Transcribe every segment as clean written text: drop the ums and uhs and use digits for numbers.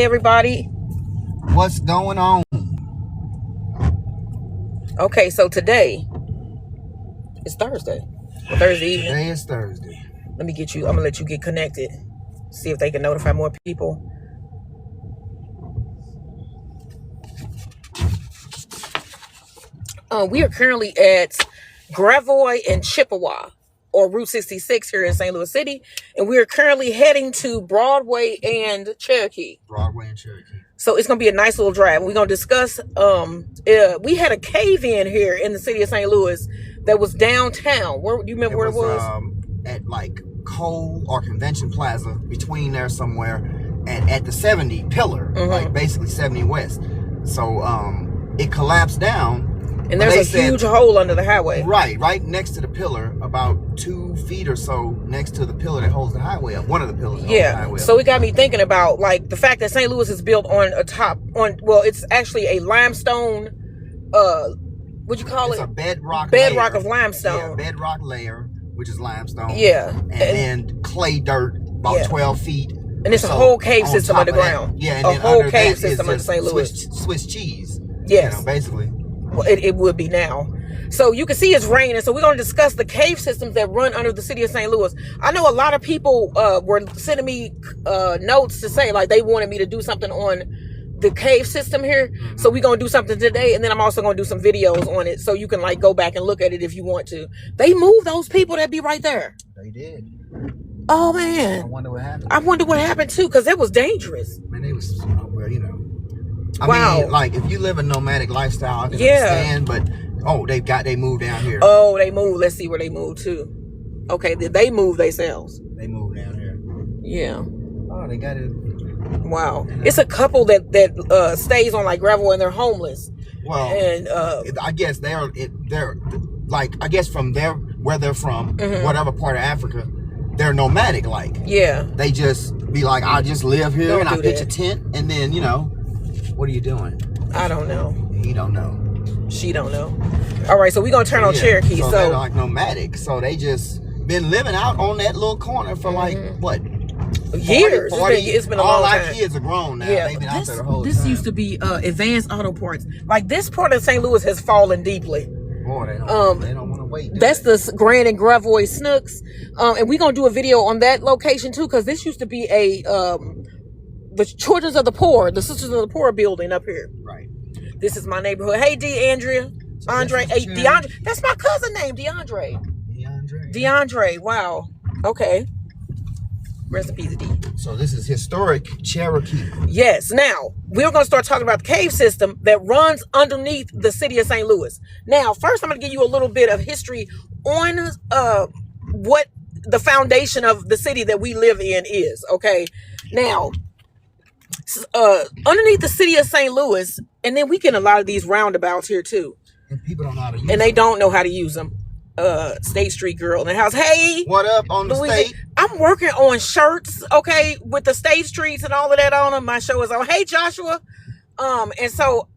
Hey everybody. What's going on? Okay, so today is Thursday. Well, Thursday evening. Today is Thursday. Let me get you. I'm gonna let you get connected. See if they can notify more people. We are currently at Gravois and Chippewa, or Route 66 here in St. Louis City, and we are currently heading to Broadway and Cherokee. So it's gonna be a nice little drive. We're gonna discuss. We had a cave-in here in the city of St. Louis that was downtown. Where do you remember where it was? At like Cole or Convention Plaza, between there somewhere, and at the 70 pillar, like basically 70 West. So it collapsed down. And there's a huge hole under the highway. Right next to the pillar, about 2 feet or so next to the pillar that holds the highway up. One of the pillars that holds the highway up. So it got me thinking about like the fact that St. Louis is built on it's actually a limestone, what'd you call it? It's a bedrock of limestone. Yeah, bedrock layer, which is limestone. Yeah. And then clay dirt, about 12 feet. And it's a whole cave system underground. Yeah, and a whole cave system under St. Louis. Swiss cheese. Yes. You know, basically. Well, it would be now. So you can see it's raining. So we're going to discuss the cave systems that run under the city of St. Louis. I know a lot of people were sending me notes to say like they wanted me to do something on the cave system here. So we're going to do something today. And then I'm also going to do some videos on it. So you can like go back and look at it if you want to. They moved those people that be right there. They did. Oh, man. I wonder what happened. I wonder what happened too, because it was dangerous. Man, it was, well, you know. I mean, like, if you live a nomadic lifestyle, I can understand, but, they moved down here. Oh, they moved. Let's see where they moved to. Okay, they moved themselves. They moved down here. Yeah. Oh, they got it. Wow. It's a couple that stays on, like, gravel, and they're homeless. Well, and I guess they're like, I guess from where they're from, whatever part of Africa, they're nomadic, like. Yeah. They just be like, I just live here, and I pitch a tent, and then, you know, what are you doing? I don't know. He don't know. She don't know. All right, so we're going to turn on Cherokee. So they're like nomadic. So they just been living out on that little corner for like, what? Years. 40, it's been a long time. All our kids are grown now. Yeah. They've been out there the whole time. This used to be Advanced Auto Parts. Like this part of St. Louis has fallen deeply. Boy, they don't want to wait. That's the Grand and Gravois Snooks. And we're going to do a video on that location too, because this used to be the Children's of the Poor, the Sisters of the Poor building up here. Right. This is my neighborhood. Hey, Andre. Hey, DeAndre. That's my cousin name, DeAndre. DeAndre. Wow. Okay. Rest in peace, D. So this is historic Cherokee. Yes. Now, we're going to start talking about the cave system that runs underneath the city of St. Louis. Now, first, I'm going to give you a little bit of history on what the foundation of the city that we live in is. Okay. Now, underneath the city of St. Louis, and then we get a lot of these roundabouts here too. And people don't know how to use them. And they don't know how to use them. State Street girl in the house. Hey, what up on the state? I'm working on shirts, okay, with the State Streets and all of that on them. My show is on. Hey, Joshua. And so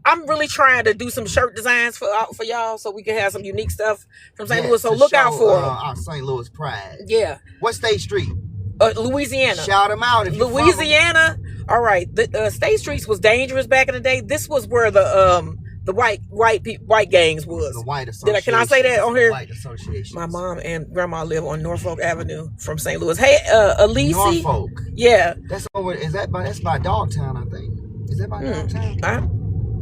I'm really trying to do some shirt designs for y'all, so we can have some unique stuff from St. Louis. So look out for them. Our St. Louis pride. Yeah. What State Street? Louisiana. Shout them out if you're Louisiana. All right. The State Streets was dangerous back in the day. This was where the white gangs was. The white association. Can I say that on here? White association. My mom and grandma live on Norfolk Avenue from St. Louis. Hey, Elise. Norfolk. Yeah. That's by Dogtown, I think. Is that by Dogtown?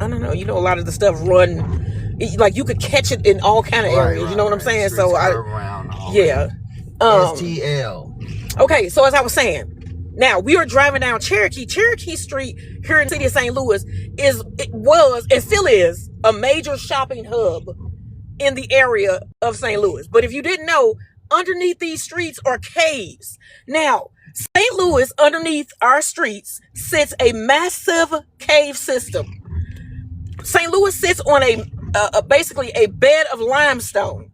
I don't know. You know, a lot of the stuff like you could catch it in all kind of areas. You know what I'm saying? So STL. Okay, so as I was saying, now we are driving down Cherokee Street here in the city of St. Louis was and still is a major shopping hub in the area of St. Louis. But if you didn't know, underneath these streets are caves. Now, St. Louis, underneath our streets, sits a massive cave system. St. Louis sits on basically a bed of limestone,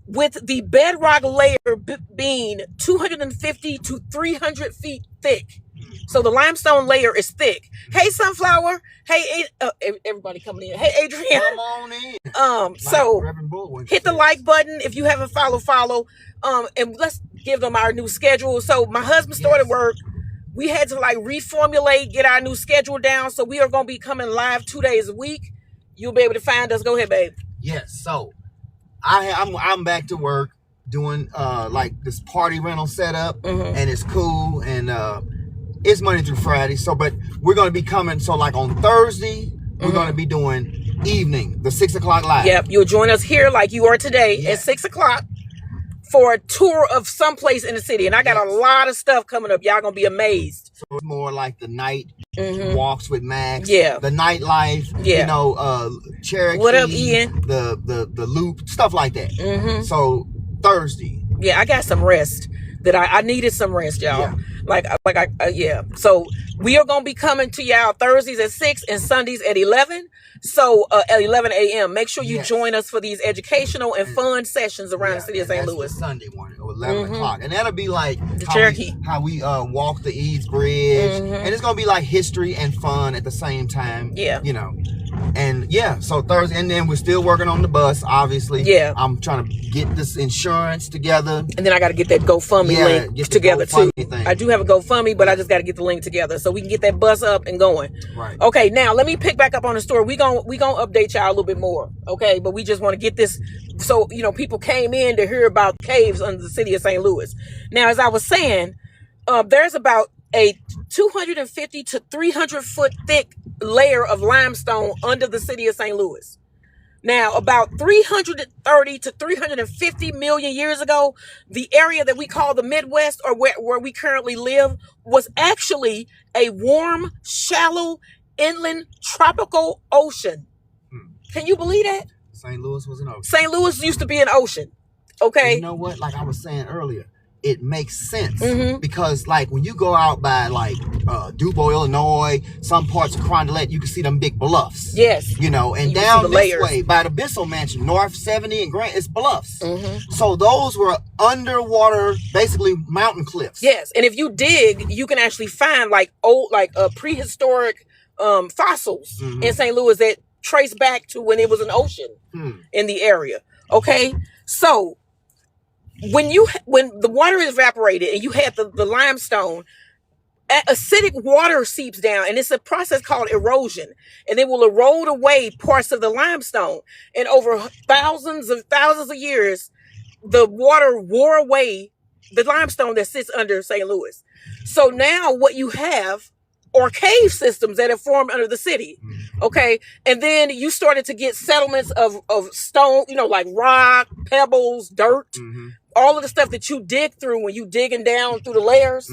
with the bedrock layer being 250 to 300 feet thick. So the limestone layer is thick. Hey, Sunflower. Hey, everybody coming in. Hey, Adrian. Come on in. So hit the like button if you haven't follow. And let's give them our new schedule. So my husband started work we had to like reformulate, get our new schedule down. So we are going to be coming live 2 days a week. You'll be able to find us. Go ahead, babe. Yes. So I'm back to work doing like this party rental setup, and it's cool, and it's Monday through Friday. So, but we're going to be coming. So like on Thursday, we're going to be doing evening, the 6 o'clock live. Yep. You'll join us here like you are today at 6 o'clock. For a tour of someplace in the city. And I got a lot of stuff coming up. Y'all gonna be amazed. So it's more like the night walks with Max. Yeah. The nightlife. Yeah. You know, Cherokee. What up, Ian? The loop, stuff like that. So Thursday. Yeah, I got some rest. That I needed some rest, y'all. Yeah. So we are gonna be coming to y'all Thursdays at 6 and Sundays at 11. So at 11 a.m. Make sure you join us for these educational and fun sessions around the city of St. Louis. The Sunday morning or 11 o'clock, and that'll be like the Cherokee. How we walk the Eads Bridge, and it's gonna be like history and fun at the same time. Yeah, you know. And so Thursday, and then we're still working on the bus, obviously. Yeah. I'm trying to get this insurance together. And then I got to get that GoFundMe link together too. I do have a GoFundMe, but I just got to get the link together so we can get that bus up and going. Right. Okay, now let me pick back up on the story. We gonna update y'all a little bit more. Okay, but we just want to get this so people came in to hear about caves under the city of St. Louis. Now, as I was saying, there's about a 250 to 300 foot thick layer of limestone under the city of St. Louis. Now, about 330 to 350 million years ago, the area that we call the Midwest, or where we currently live, was actually a warm, shallow, inland tropical ocean. Can you believe that? St. Louis was an ocean. St. Louis used to be an ocean. Okay. You know what? Like I was saying earlier, it makes sense because like when you go out by like DuBois, Illinois, some parts of Carondelet, you can see them big bluffs. Yes. You know, and down this way by the Bissell Mansion, North 70 and Grant, it's bluffs. So those were underwater, basically mountain cliffs. Yes. And if you dig, you can actually find like old, prehistoric fossils in St. Louis that trace back to when it was an ocean in the area. Okay. So when the water is evaporated and you had the limestone, acidic water seeps down, and it's a process called erosion, and it will erode away parts of the limestone. And over thousands of years, the water wore away the limestone that sits under St. Louis. So now what you have are cave systems that have formed under the city. Okay. And then you started to get settlements of stone, like rock, pebbles, dirt, all of the stuff that you dig through when you digging down through the layers.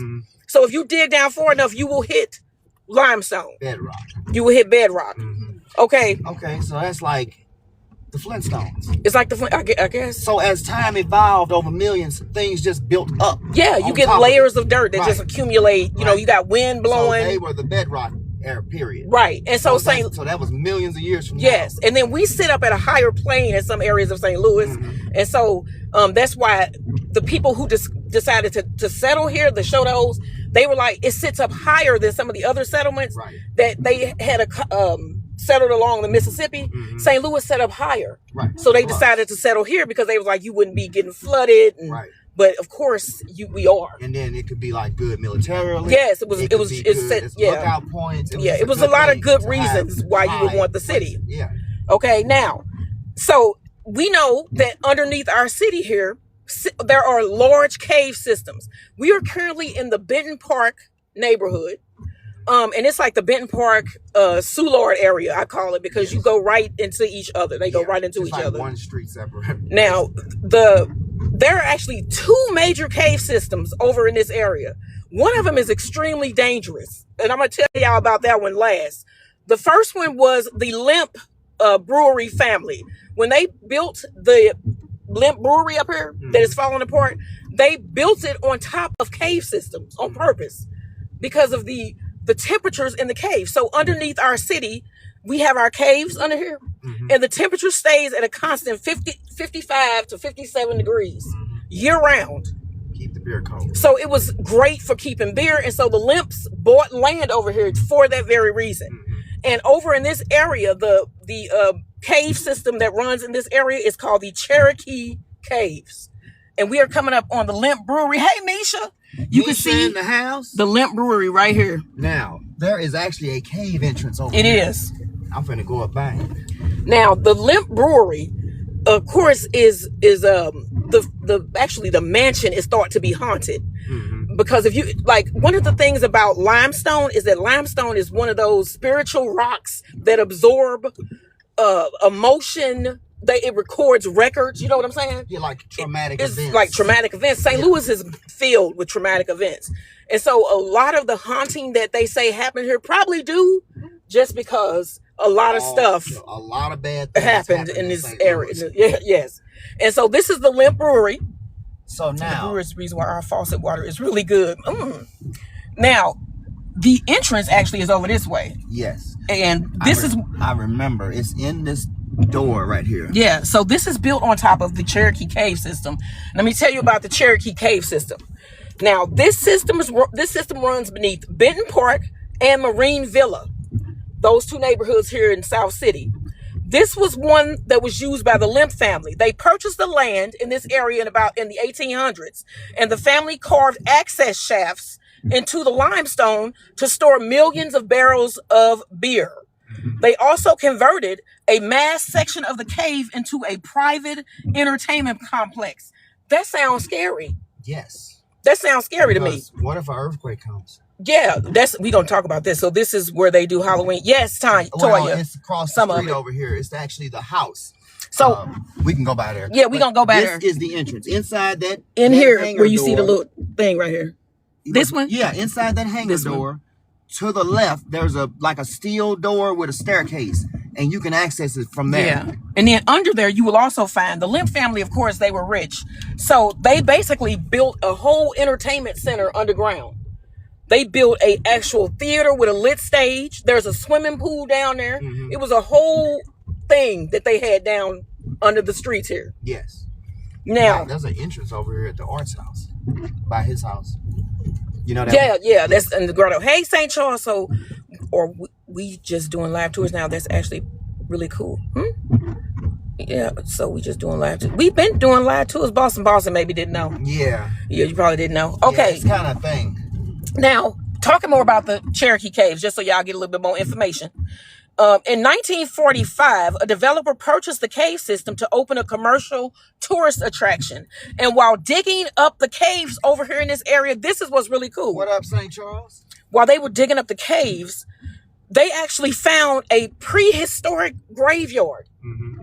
So if you dig down far enough, you will hit limestone. Bedrock. You will hit bedrock. Okay. Okay. So that's like the Flintstones. It's like I guess. So as time evolved over millions, things just built up. Yeah. You get layers of dirt that just accumulate. You know, you got wind blowing. So they were the bedrock era period. Right. And so that was millions of years from now. Yes. And then we sit up at a higher plane in some areas of St. Louis. And so that's why the people who decided to settle here, the Shotos, they were like, it sits up higher than some of the other settlements that they had settled along the Mississippi. St. Louis set up higher. So they decided to settle here because they was like, you wouldn't be getting flooded. And, but of course we are. And then it could be like good militarily. Yes, lookout points. It was a lot of good reasons why you would want the city. Yeah. Okay, now, so we know that underneath our city here, there are large cave systems. We are currently in the Benton Park neighborhood. And it's like the Benton Park Soulard area, I call it, because you go right into each other. They go right into each other. One street separate. Now, there are actually two major cave systems over in this area. One of them is extremely dangerous, and I'm going to tell y'all about that one last. The first one was the Lemp Brewery family. When they built the Lemp Brewery up here that is falling apart, they built it on top of cave systems on purpose because of the temperatures in the cave. So underneath our city, we have our caves under here, and the temperature stays at a constant 55 to 57 degrees year round. Keep the beer cold. So it was great for keeping beer, and so the Lemps bought land over here for that very reason. And over in this area, the cave system that runs in this area is called the Cherokee Caves. And we are coming up on the Limp Brewery. Hey, Misha. You can see in the house. The Limp Brewery right here. Now, there is actually a cave entrance over here. It is. I'm finna go up back. Now, the Limp Brewery, of course, is actually the mansion is thought to be haunted. Because if you like, one of the things about limestone is that limestone is one of those spiritual rocks that absorb emotion. It records records. You know what I'm saying? Yeah, like traumatic events. It's like traumatic events. St. Louis is filled with traumatic events. And so a lot of the haunting that they say happened here probably do just because a lot of stuff, a lot of bad things happened in this area. Yeah, yes. And so this is the Limp Brewery. So now, the brewery is the reason why our faucet water is really good. Now, the entrance actually is over this way. Yes. And I remember it's in this door right here. Yeah. So this is built on top of the Cherokee cave system. Let me tell you about the Cherokee cave system. Now, this system runs beneath Benton Park and Marine Villa. Those two neighborhoods here in South City. This was one that was used by the Limp family. They purchased the land in this area in the 1800s, and the family carved access shafts into the limestone to store millions of barrels of beer. They also converted a mass section of the cave into a private entertainment complex. That sounds scary. Yes. That sounds scary to me. What if an earthquake comes? Yeah, we're going to talk about this. So this is where they do Halloween. Yes, Toya. It's across the street over here. It's actually the house. So we can go by there. Yeah, we're going to go by there. This is the entrance. Inside that here where you see the little thing right here. This one? Yeah, inside that hangar door. To the left, there's a steel door with a staircase, and you can access it from there. Yeah. And then under there, you will also find the Limp family. Of course, they were rich. So they basically built a whole entertainment center underground. They built an actual theater with a lit stage. There's a swimming pool down there. It was a whole thing that they had down under the streets here. Yes. Now, there's an entrance over here at the arts house, by his house. You know that? Yeah. That's in the grotto. Hey, St. Charles. We just doing live tours now. That's actually really cool. Yeah, so we just doing live tours. We've been doing live tours. Boston maybe didn't know. Yeah, you probably didn't know. Okay. Yeah, it's kind of thing. Now, talking more about the Cherokee Caves, just so y'all get a little bit more information. In 1945, a developer purchased the cave system to open a commercial tourist attraction. And while digging up the caves over here in this area, this is what's really cool. What up, St. Charles? While they were digging up the caves, they actually found a prehistoric graveyard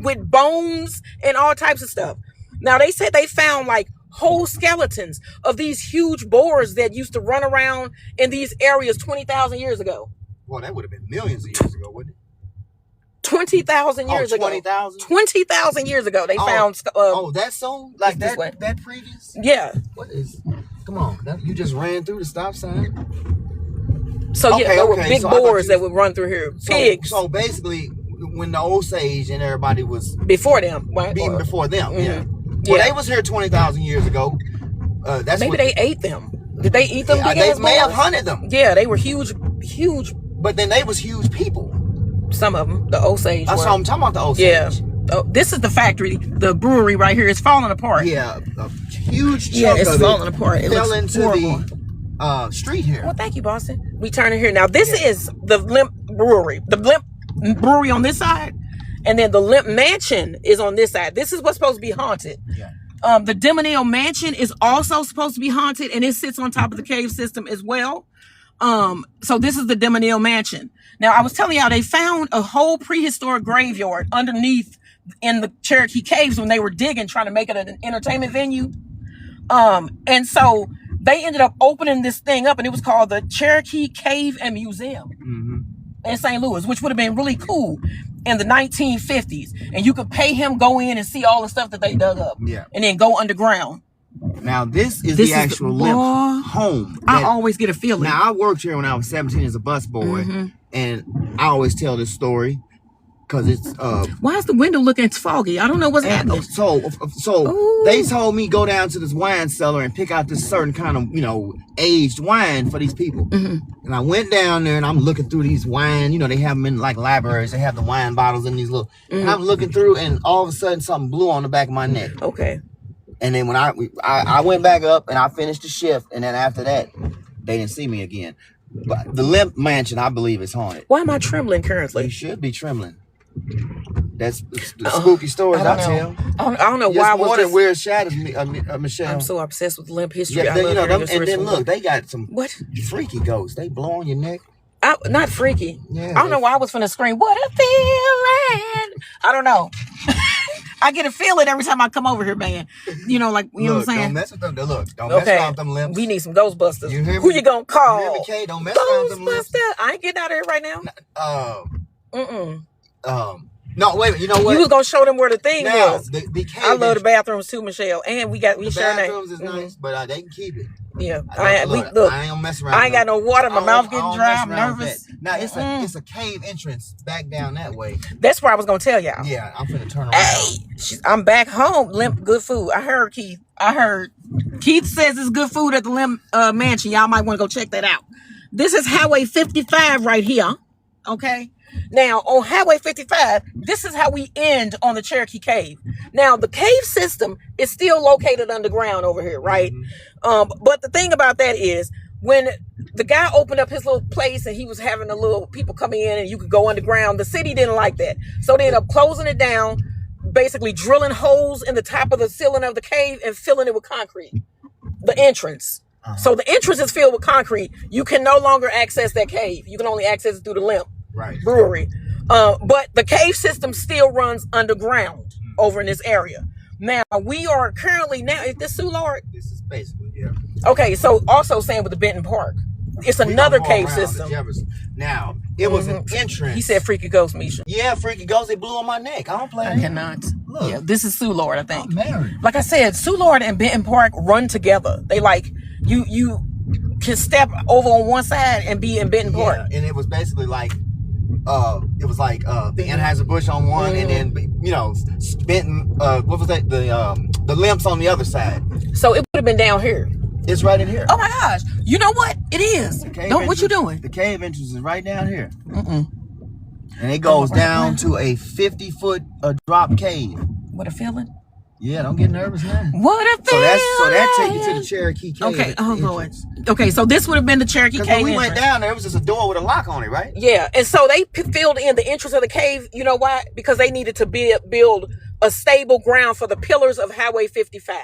with bones and all types of stuff. Now, they said they found like whole skeletons of these huge boars that used to run around in these areas 20,000 years ago. Well, that would have been millions of years ago, wouldn't it? 20,000 years ago. 20,000? 20,000 years ago, they found... that song? Like that previous? Yeah. What is... Come on. You just ran through the stop sign? So, yeah, there were big boars that would run through here. Pigs. So, basically, when the Osage and everybody was... Before them, right? Even before them, yeah. Well, they was here 20,000 years ago. Maybe they ate them. Did they eat them? They may have hunted them. Yeah, they were huge. But then they was huge people. Some of them, the Osage. That's what I'm talking about, the Osage. Yeah. Oh, this is the factory. The brewery right here is falling apart. Yeah, a huge chunk it's falling apart. It fell looks into horrible. The street here. Well, thank you, Boston. We turn it here. Now, this is the Limp Brewery. The Limp Brewery on this side, and then the Limp Mansion is on this side. This is what's supposed to be haunted. Yeah. The Demonale Mansion is also supposed to be haunted, and it sits on top of the cave system as well. So this is the Demonale Mansion. Now, I was telling y'all, they found a whole prehistoric graveyard underneath in the Cherokee Caves when they were digging, trying to make it an entertainment venue. And so they ended up opening this thing up, and it was called the Cherokee Cave and Museum in St. Louis, which would have been really cool in the 1950s. And you could pay him, go in and see all the stuff that they dug up. Yeah. And then go underground. Now, this is the actual Limp home. I always get a feeling. Now, I worked here when I was 17 as a busboy, and I always tell this story because it's... Why is the window looking foggy? I don't know what's happening. So they told me go down to this wine cellar and pick out this certain kind of, aged wine for these people. And I went down there, and I'm looking through these wine. They have them in, like, libraries. They have the wine bottles in these little... And I'm looking through, and all of a sudden, something blew on the back of my neck. Okay. And then when I went back up and I finished the shift, and then after that, they didn't see me again. But the Limp Mansion, I believe, is haunted. Why am I trembling currently? You should be trembling. That's the spooky stories I tell. I don't know why I was more than weird shadows, Michelle. I'm so obsessed with Limp history. Yeah, I love and then look, they got some freaky ghosts. They blow on your neck. Not freaky. Yeah, I don't know why I was finna scream. What a feeling! I don't know. I get a feeling every time I come over here, man. You know, like, you know what I'm saying? Don't mess with them. Look, don't mess around with them limps. We need some Ghostbusters. You hear me? Who you gonna call? You hear me, Kay? Don't mess around with them limps. I ain't getting out of here right now. No, wait a minute. You know what? You was gonna show them where the thing was. I love the bathrooms too, Michelle. And we share the bathrooms is nice, but they can keep it. Yeah. I ain't gonna mess around. I ain't got no water. My mouth getting dry. I'm nervous. Now it's a cave entrance back down that way. That's where I was gonna tell y'all. Yeah, I'm finna turn around. Hey, I'm back home. Limp, good food. I heard Keith. Keith says it's good food at the Limp Mansion. Y'all might want to go check that out. This is Highway 55 right here. Okay. Now, on Highway 55, this is how we end on the Cherokee Cave. Now, the cave system is still located underground over here, right? But the thing about that is, when the guy opened up his little place and he was having people coming in and you could go underground, the city didn't like that. So they ended up closing it down, basically drilling holes in the top of the ceiling of the cave and filling it with concrete. The entrance. So the entrance is filled with concrete. You can no longer access that cave. You can only access it through the Limp Brewery. But the cave system still runs underground over in this area. Now, we are currently is this Sioux Lord? This is basically, yeah. Okay, so also same with the Benton Park. It's another cave system. Now, it was an entrance. He said freaky ghost, Misha. Yeah, freaky ghost. They blew on my neck. I don't play. I cannot. Look. Yeah, this is Sioux Lord, I think. I'm married. Like I said, Sioux Lord and Benton Park run together. They you can step over on one side and be in Benton Park. And it was basically like the Anheuser-Busch on one, and then Benton. What was that? The Limps on the other side. So it would have been down here. It's right in here. Oh my gosh! You know what? It is. What you doing? The cave entrance is right down here. And it goes down to a 50-foot drop cave. What a feeling. Yeah, don't get nervous now. What a feeling. So that take you to the Cherokee Cave. Okay, Lord. Okay, so this would have been the Cherokee Cave. When we went down there, it was just a door with a lock on it, right? Yeah, and so they filled in the entrance of the cave. You know why? Because they needed to build a stable ground for the pillars of Highway 55,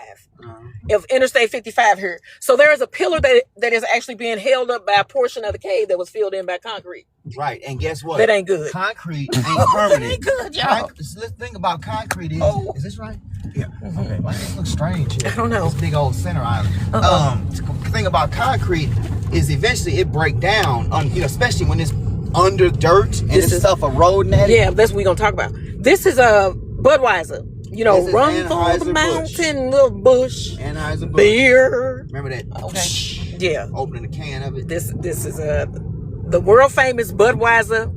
of Interstate 55 here. So there is a pillar that is actually being held up by a portion of the cave that was filled in by concrete. Right, and guess what? That ain't good. Concrete ain't permanent. That ain't good, y'all. The thing about concrete is this right? Yeah. Okay. Why does this look strange here? I don't know. This big old center island. The thing about concrete is eventually it break down, especially when it's under dirt and this stuff eroding at it. Yeah, that's what we're gonna talk about. This is a Budweiser. Run for the mountain, little bush. Anheuser-Busch. Beer. Remember that? Okay. Yeah. Opening the can of it. This is the world famous Budweiser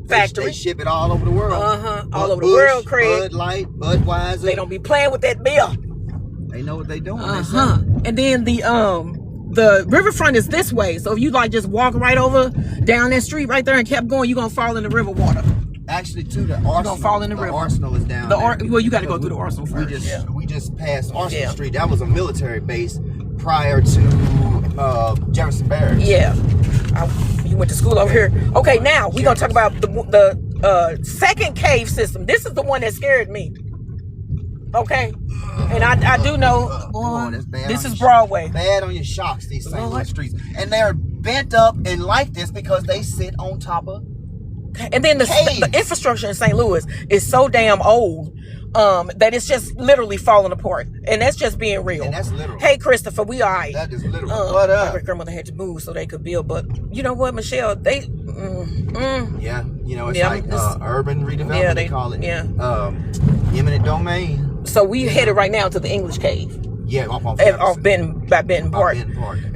factory. They ship it all over the world. All over the world, Craig. Bud Light, Budweiser. They don't be playing with that beer. They know what they doing. And then the riverfront is this way. So if you just walk right over down that street right there and kept going, you're gonna fall in the river water. Actually, the Arsenal. You're gonna fall in the river. Arsenal is down there. Well, you got to go through the Arsenal first. We just passed Arsenal Street. That was a military base prior to Jefferson Barracks. Yeah. You went to school over here. Okay, now we're gonna talk about the second cave system. This is the one that scared me. Okay, and I do know, boy, this is Broadway. Bad on your shocks, these St. Louis streets, and they're bent up and like this because they sit on top of. And then the infrastructure in St. Louis is so damn old that it's just literally falling apart, and that's just being real. And that's literal. Hey, Christopher, we all right. That is literal. What up? My great grandmother had to move so they could build, but you know what, Michelle? They yeah, it's like urban redevelopment. Yeah, they call it. Yeah, eminent domain. So we headed right now to the English Cave. Yeah, off Benton Park.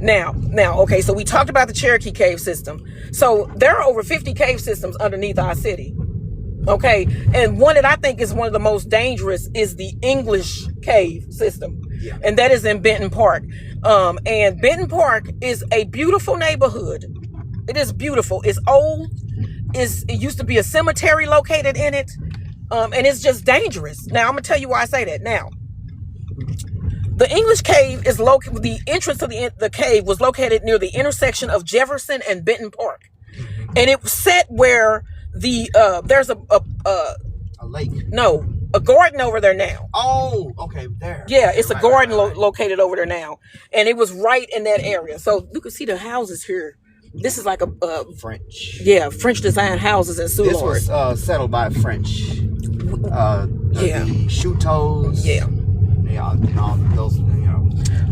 Now, okay, so we talked about the Cherokee cave system. So there are over 50 cave systems underneath our city. Okay, and one that I think is one of the most dangerous is the English cave system. Yeah. And that is in Benton Park. And Benton Park is a beautiful neighborhood. It is beautiful. It's old. It used to be a cemetery located in it. And it's just dangerous. Now, I'm going to tell you why I say that. Now, The English Cave is located. The entrance to the cave was located near the intersection of Jefferson and Benton Park, and it was set where there's a lake. No, a garden over there now. Oh, okay, there. Yeah, it's a garden located over there now, and it was right in that area. So you can see the houses here. This is like a French. Yeah, French design houses in Soulard. This was settled by French. The Chouteaus. Yeah. Yeah, those,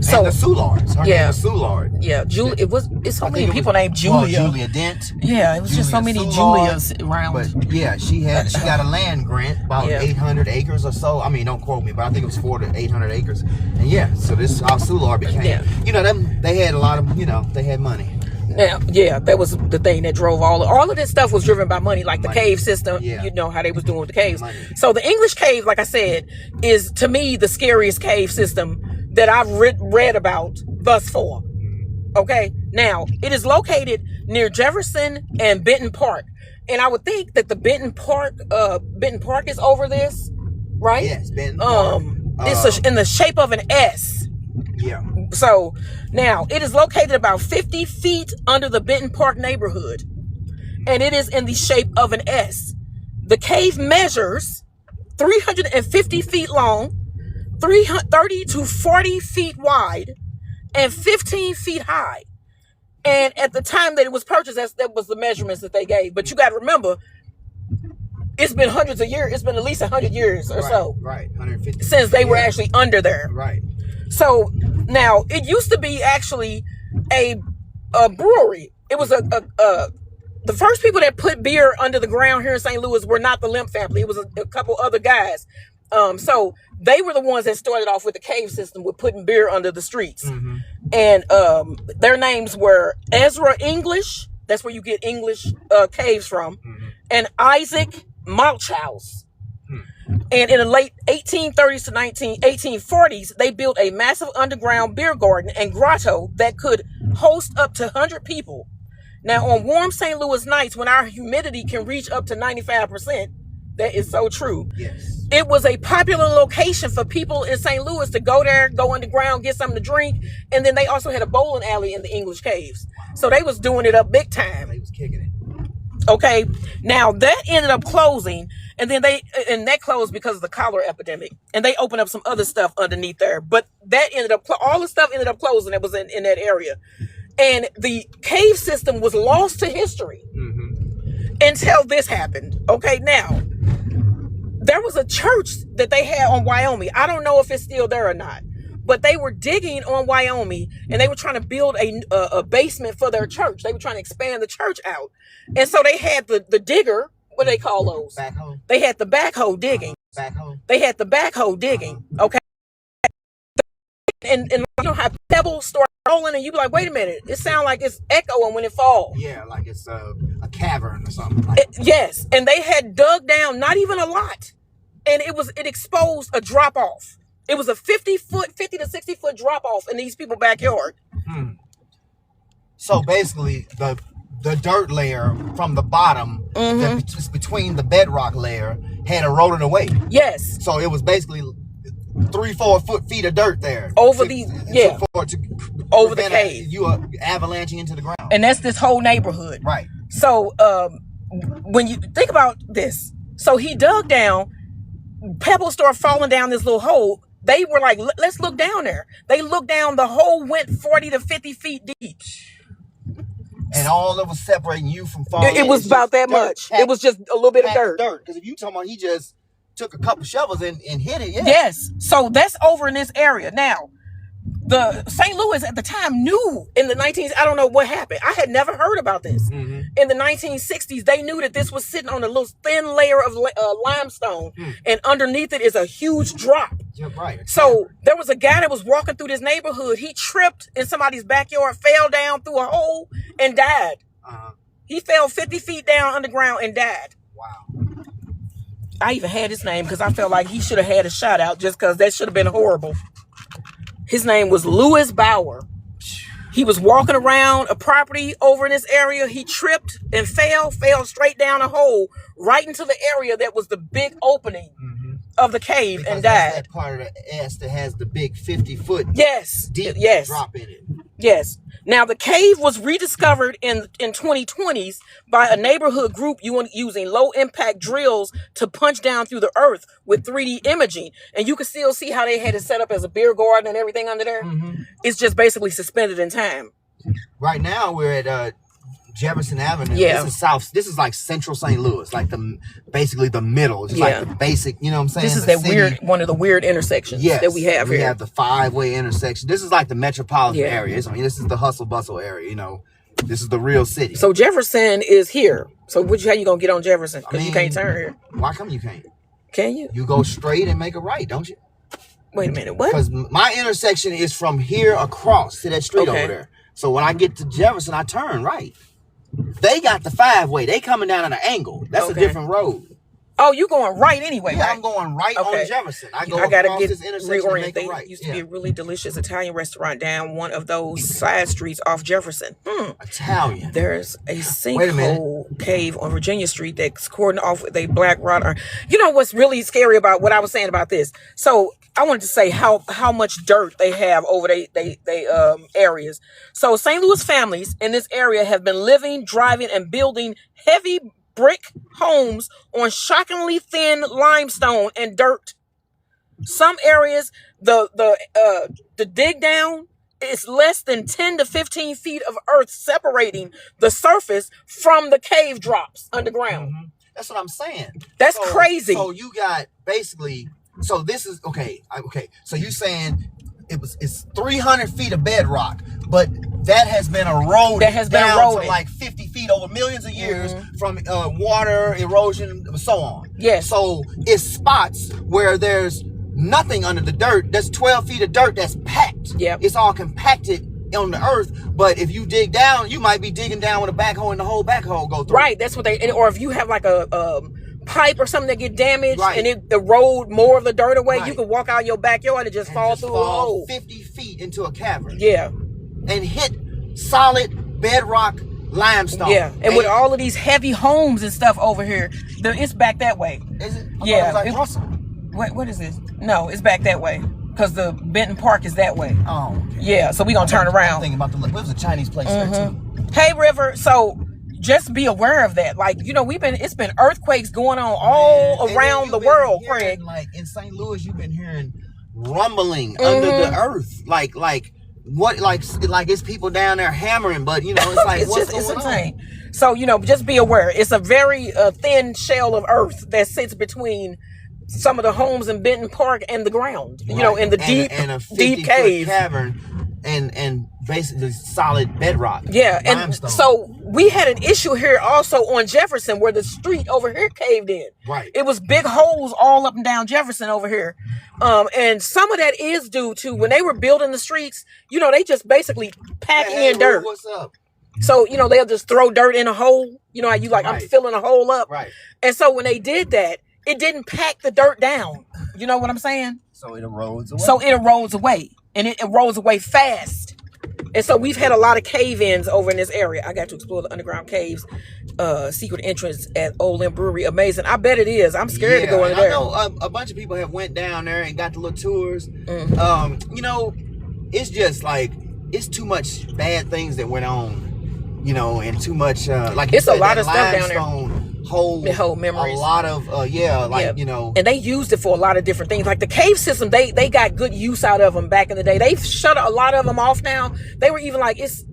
So and the Soulards. Her name was Soulard. Yeah, Julia. It's so many people named Julia. Well, Julia Dent. Yeah, it was just so many Julias around. But yeah, she got a land grant, about 800 acres or so. I mean, don't quote me, but I think it was 400 to 800 acres. And yeah, so this is how Soulard became. Yeah. They had a lot of, they had money. Now, yeah, that was the thing that drove all of this stuff was driven by money, like the cave system. Yeah. You know how they was doing with the caves. Money. So the English cave, like I said, is to me the scariest cave system that I've read about thus far. Okay, now it is located near Jefferson and Benton Park, and I would think that the Benton Park is over this, right? Yes, Benton Park. It's in the shape of an S. Yeah. So now it is located about 50 feet under the Benton Park neighborhood, and it is in the shape of an S. The cave measures 350 feet long, 30 to 40 feet wide, and 15 feet high. And at the time that it was purchased, that was the measurements that they gave. But you got to remember, it's been hundreds of years. It's been at least 100 years or so. Right, 150. Since they were actually under there. Right. So now it used to be actually a brewery. It was the first people that put beer under the ground here in St. Louis were not the Limp family. It was a couple other guys. So they were the ones that started off with the cave system with putting beer under the streets. Mm-hmm. And their names were Ezra English. That's where you get English caves from. Mm-hmm. And Isaac Malchouse. And in the late 1830s to 1840s, they built a massive underground beer garden and grotto that could host up to 100 people. Now, on warm St. Louis nights, when our humidity can reach up to 95%, that is so true. Yes. It was a popular location for people in St. Louis to go there, go underground, get something to drink. And then they also had a bowling alley in the English caves. So they was doing it up big time. They was kicking it. Okay, now that ended up closing, and then that closed because of the cholera epidemic, and they opened up some other stuff underneath there. But that ended up all the stuff ended up closing that was in that area, and the cave system was lost to history until this happened. Okay, now there was a church that they had on Wyoming. I don't know if it's still there or not. But they were digging on Wyoming, and they were trying to build a basement for their church. They were trying to expand the church out. And so they had the digger, what do they call those? Backhoe. They had the backhoe digging. Backhoe. They had the backhoe digging, okay? And you know how pebbles start rolling, and you be like, wait a minute, it sounds like it's echoing when it falls. Yeah, like it's a cavern or something. Yes, and they had dug down, not even a lot. And it exposed a drop-off. It was a 50 to 60 foot drop off in these people's backyard. So basically, the dirt layer from the bottom, just between the bedrock layer, had eroded away. Yes. So it was basically 3-4 feet of dirt there over the cave. You are avalanching into the ground, and that's this whole neighborhood. Right. So when you think about this, so he dug down, pebbles started falling down this little hole. They were like, let's look down there. They looked down. The hole went 40 to 50 feet deep. And all that was separating you from falling. It was about that much. It was just a little bit of dirt. Because if you talking about he just took a couple shovels and hit it. Yeah. Yes. So that's over in this area. Now, the St. Louis at the time knew in the 19s, I don't know what happened. I had never heard about this. In the 1960s, they knew that this was sitting on a little thin layer of limestone, and underneath it is a huge drop. Yeah, right. So there was a guy that was walking through this neighborhood. He tripped in somebody's backyard, fell down through a hole, and died. He fell 50 feet down underground and died. Wow. I even had his name because I felt like he should have had a shout out just because that should have been horrible. His name was Louis Bauer. He was walking around a property over in this area. He tripped and fell straight down a hole right into the area that was the big opening of the cave because and died. That's that part of the ass that has the big 50-foot deep drop in it. Yes. Now, the cave was rediscovered in 2020s by a neighborhood group using low-impact drills to punch down through the earth with 3D imaging. And you can still see how they had it set up as a beer garden and everything under there. It's just basically suspended in time. Right now, we're at Jefferson Avenue. Yeah. This is like central St. Louis, like basically the middle. It's like the basic, you know what I'm saying? This is one of the weird intersections that we have here. We have the 5-way intersection. This is like the metropolitan area. I mean, this is the hustle bustle area, you know. This is the real city. So Jefferson is here. So how you gonna get on Jefferson? Because you can't turn here. Why come you can't? Can you? You go straight and make a right, don't you? Wait a minute, what? Because my intersection is from here across to that street over there. So when I get to Jefferson, I turn right. They got the 5-way. They coming down at an angle. That's a different road. Oh, you going right anyway? Yeah, right? I'm going right on Jefferson. I gotta get this intersection and make a right. Used to be a really delicious Italian restaurant down one of those side streets off Jefferson. Italian. There's a sinkhole cave on Virginia Street that's cordoned off with a black rock. You know what's really scary about what I was saying about this? So I wanted to say how much dirt they have over they areas. So St. Louis families in this area have been living, driving, and building heavy brick homes on shockingly thin limestone and dirt. Some areas, the dig down is less than 10 to 15 feet of earth separating the surface from the cave drops underground. That's what I'm saying. That's crazy. So you got basically, so this is, okay. So you saying it's 300 feet of bedrock, but that has been eroded down to like 50 feet over millions of years from water, erosion, and so on. Yes. So it's spots where there's nothing under the dirt. There's 12 feet of dirt that's packed. Yep. It's all compacted on the earth, but if you dig down, you might be digging down with a backhoe and the whole backhoe go through. Right, that's what or if you have like a pipe or something that get damaged and it erode more of the dirt away, you can walk out your backyard and just fall through a hole 50 feet into a cavern. Yeah. And hit solid bedrock limestone. Yeah, and with all of these heavy homes and stuff over here, it's back that way. Is it? What is this? No, it's back that way. Because the Benton Park is that way. Oh. Okay. Yeah, so we're going to turn around. I'm thinking about there's a Chinese place there too. Hey, River, so just be aware of that. Like, you know, it's been earthquakes going on all around the world, Craig. Like in St. Louis, you've been hearing rumbling under the earth. Like it's people down there hammering, but you know, it's like, it's insane. So, you know, just be aware. It's a very thin shell of earth that sits between some of the homes in Benton Park and the ground, you know, in the deep cave cavern and basically solid bedrock. Yeah, and so we had an issue here also on Jefferson where the street over here caved in. Right. It was big holes all up and down Jefferson over here. And some of that is due to when they were building the streets, you know, they just basically pack in dirt. What's up? So, you know, they'll just throw dirt in a hole. You know how you I'm filling a hole up. Right. And so when they did that, it didn't pack the dirt down. You know what I'm saying? So it erodes away. And it erodes away fast. And so we've had a lot of cave-ins over in this area. I got to explore the underground caves, secret entrance at Old Limb Brewery. Amazing. I bet it is. I'm scared to go in there. I know a bunch of people have went down there and got the little tours. You know, it's just like, it's too much bad things that went on, you know, and too much, like it's a lot of stuff down there. Hold memories. A lot of you know, and they used it for a lot of different things. Like the cave system, they got good use out of them back in the day. They've shut a lot of them off now. They were even like it's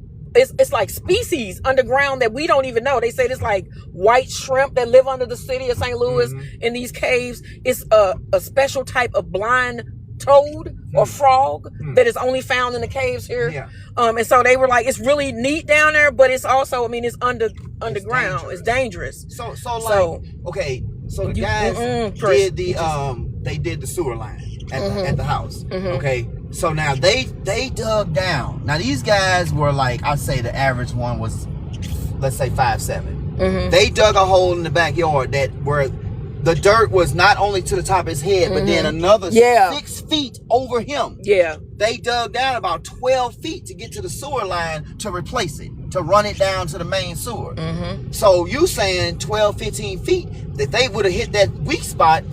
like species underground that we don't even know. They say it's like white shrimp that live under the city of St. Louis in these caves. It's a special type of blind toad or frog that is only found in the caves here. Yeah. And so they were like, it's really neat down there, but it's also, I mean, it's underground. It's dangerous. So the guys did they did the sewer line at the house. Okay. So now they dug down. Now these guys were like, I'd say the average one was, let's say 5'7". They dug a hole in the backyard where the dirt was not only to the top of his head, but then another 6 feet over him. Yeah. They dug down about 12 feet to get to the sewer line to replace it, to run it down to the main sewer. So you saying 12, 15 feet that they would have hit that weak spot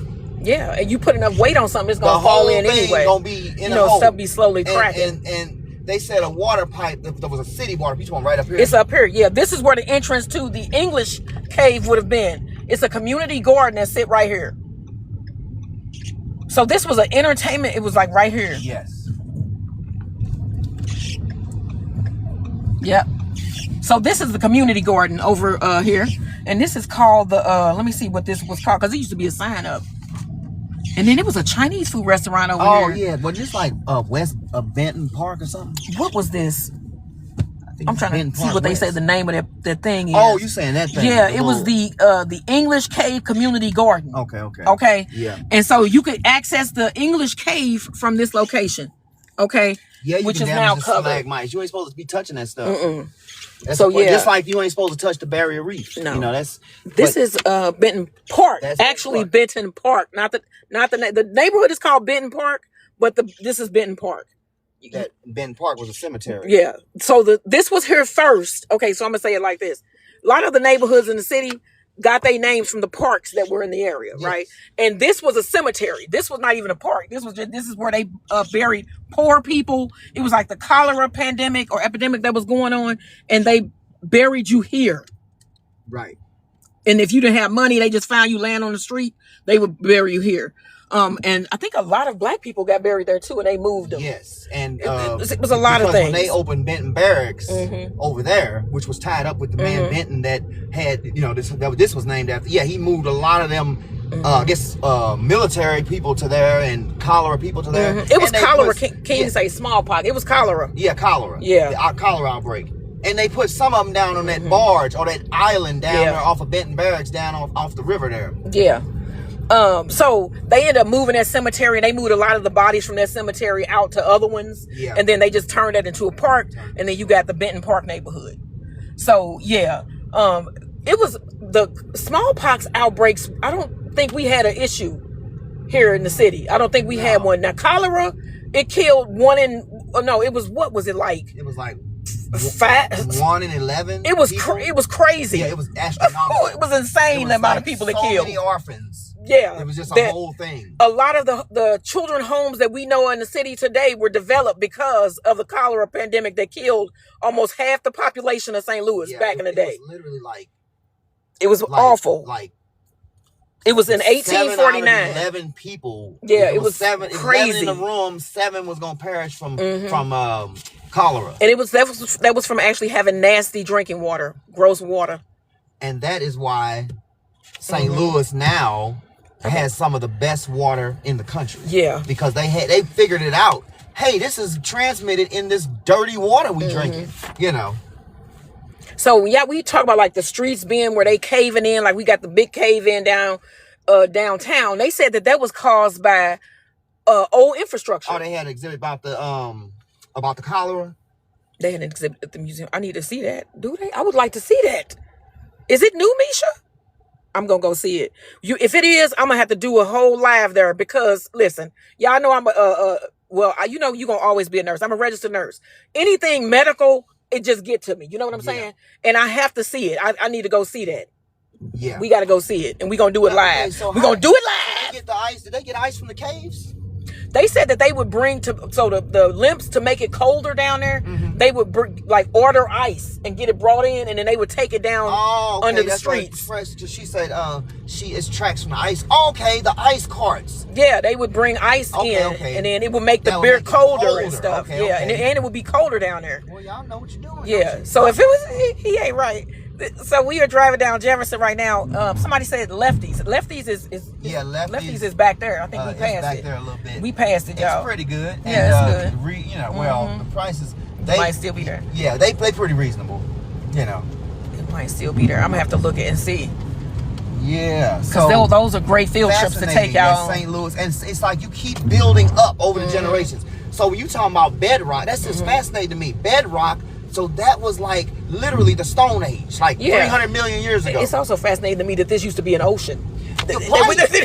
Yeah, and you put enough weight on something, it's gonna fall in anyway. Gonna be in a hole. Stuff be slowly cracking. And they said a water pipe. There was a city water. Each one right up here. It's up here. Yeah, this is where the entrance to the English cave would have been. It's a community garden that sit right here. So this was an entertainment. It was like right here. Yes. Yep. So this is the community garden over here, and this is called the. Let me see what this was called, because it used to be a sign up. And then it was a Chinese food restaurant over here. Oh yeah, but just like West Benton Park or something. What was this? I'm trying to see what they say the name of that thing is. Oh, you saying that thing? Yeah, it was the English Cave Community Garden. Okay. Yeah. And so you could access the English Cave from this location. Okay. Yeah, which is now covered. Stalagmites. You ain't supposed to be touching that stuff. So yeah, just like you ain't supposed to touch the barrier reef. No, you know this is Benton Park. Actually, Benton Park. Not the neighborhood is called Benton Park, but this is Benton Park. That Benton Park was a cemetery. Yeah. So this was here first. Okay, so I'm gonna say it like this: a lot of the neighborhoods in the city got their names from the parks that were in the area, right? And this was a cemetery. This was not even a park. This is where they buried poor people. It was like the cholera pandemic or epidemic that was going on, and they buried you here. Right. And if you didn't have money, they just found you laying on the street, they would bury you here. And I think a lot of black people got buried there too, and they moved them. Yes, and it was a lot of things. When they opened Benton Barracks over there, which was tied up with the man Benton that had, this was named after. Yeah, he moved a lot of them, I guess, military people to there and cholera people to there. It was cholera. Can you say smallpox? It was cholera. Yeah, cholera. Yeah, the cholera outbreak. And they put some of them down on that barge or that island down there off of Benton Barracks down off the river there. Yeah. So they ended up moving that cemetery, and they moved a lot of the bodies from that cemetery out to other ones. Yeah. And then they just turned that into a park, and then you got the Benton Park neighborhood. So yeah, it was the smallpox outbreaks. I don't think we had an issue here in the city. I don't think we had one. Now cholera, it killed one in. No, it was what was it like? It was like 1 in 11. It was it was crazy. Yeah, it was astronomical. It was insane the amount of people that killed. So many orphans. Yeah, it was just a whole thing. A lot of the children homes that we know in the city today were developed because of the cholera pandemic that killed almost half the population of St. Louis back in the day. It was literally like it was awful. Like it was in 1849. 7 out of 11 people. Yeah, it was seven. Crazy. 11 in the room, 7 was gonna perish from cholera. And that was from actually having nasty drinking water, gross water. And that is why St. Louis now has some of the best water in the country. Yeah. Because they figured it out. Hey, this is transmitted in this dirty water we drinking, So yeah, we talk about like the streets being where they caving in, like we got the big cave in downtown. They said that was caused by old infrastructure. Oh, they had an exhibit about the cholera. They had an exhibit at the museum. I need to see that. Do they? I would like to see that. Is it new, Misha? I'm gonna go see it. If it is, I'm gonna have to do a whole live there because listen, y'all know I'm you're gonna always be a nurse. I'm a registered nurse. Anything medical, it just get to me. You know what I'm saying? And I have to see it. I need to go see that. Yeah, we got to go see it, and we're gonna do it live. Okay, so we're gonna do it live. Did they get the ice? Did they get ice from the caves? They said that they would bring the limps to make it colder down there. They would order ice and get it brought in, and then they would take it down under the streets. She said she is tracks from the ice. Okay, the ice carts. Yeah, they would bring ice in, and then it would make the beer colder and stuff. And it would be colder down there. Well, y'all know what you're doing. Yeah. So if it was, he ain't right. So we are driving down Jefferson right now. Somebody said Lefties. Lefties is Lefties is back there. I think we passed back it. there a little bit. We passed it, y'all. It's pretty good. Yeah, it's good. The prices they might still be there. Yeah, they pretty reasonable. It might still be there. I'm gonna have to look at it and see. Yeah, because those are great field trips to take y'all. St. Louis, and it's like you keep building up over the generations. So when you talking about bedrock, that's just fascinating to me. Bedrock. So that was like literally the Stone Age, like 300 million years ago. It's also fascinating to me that this used to be an ocean.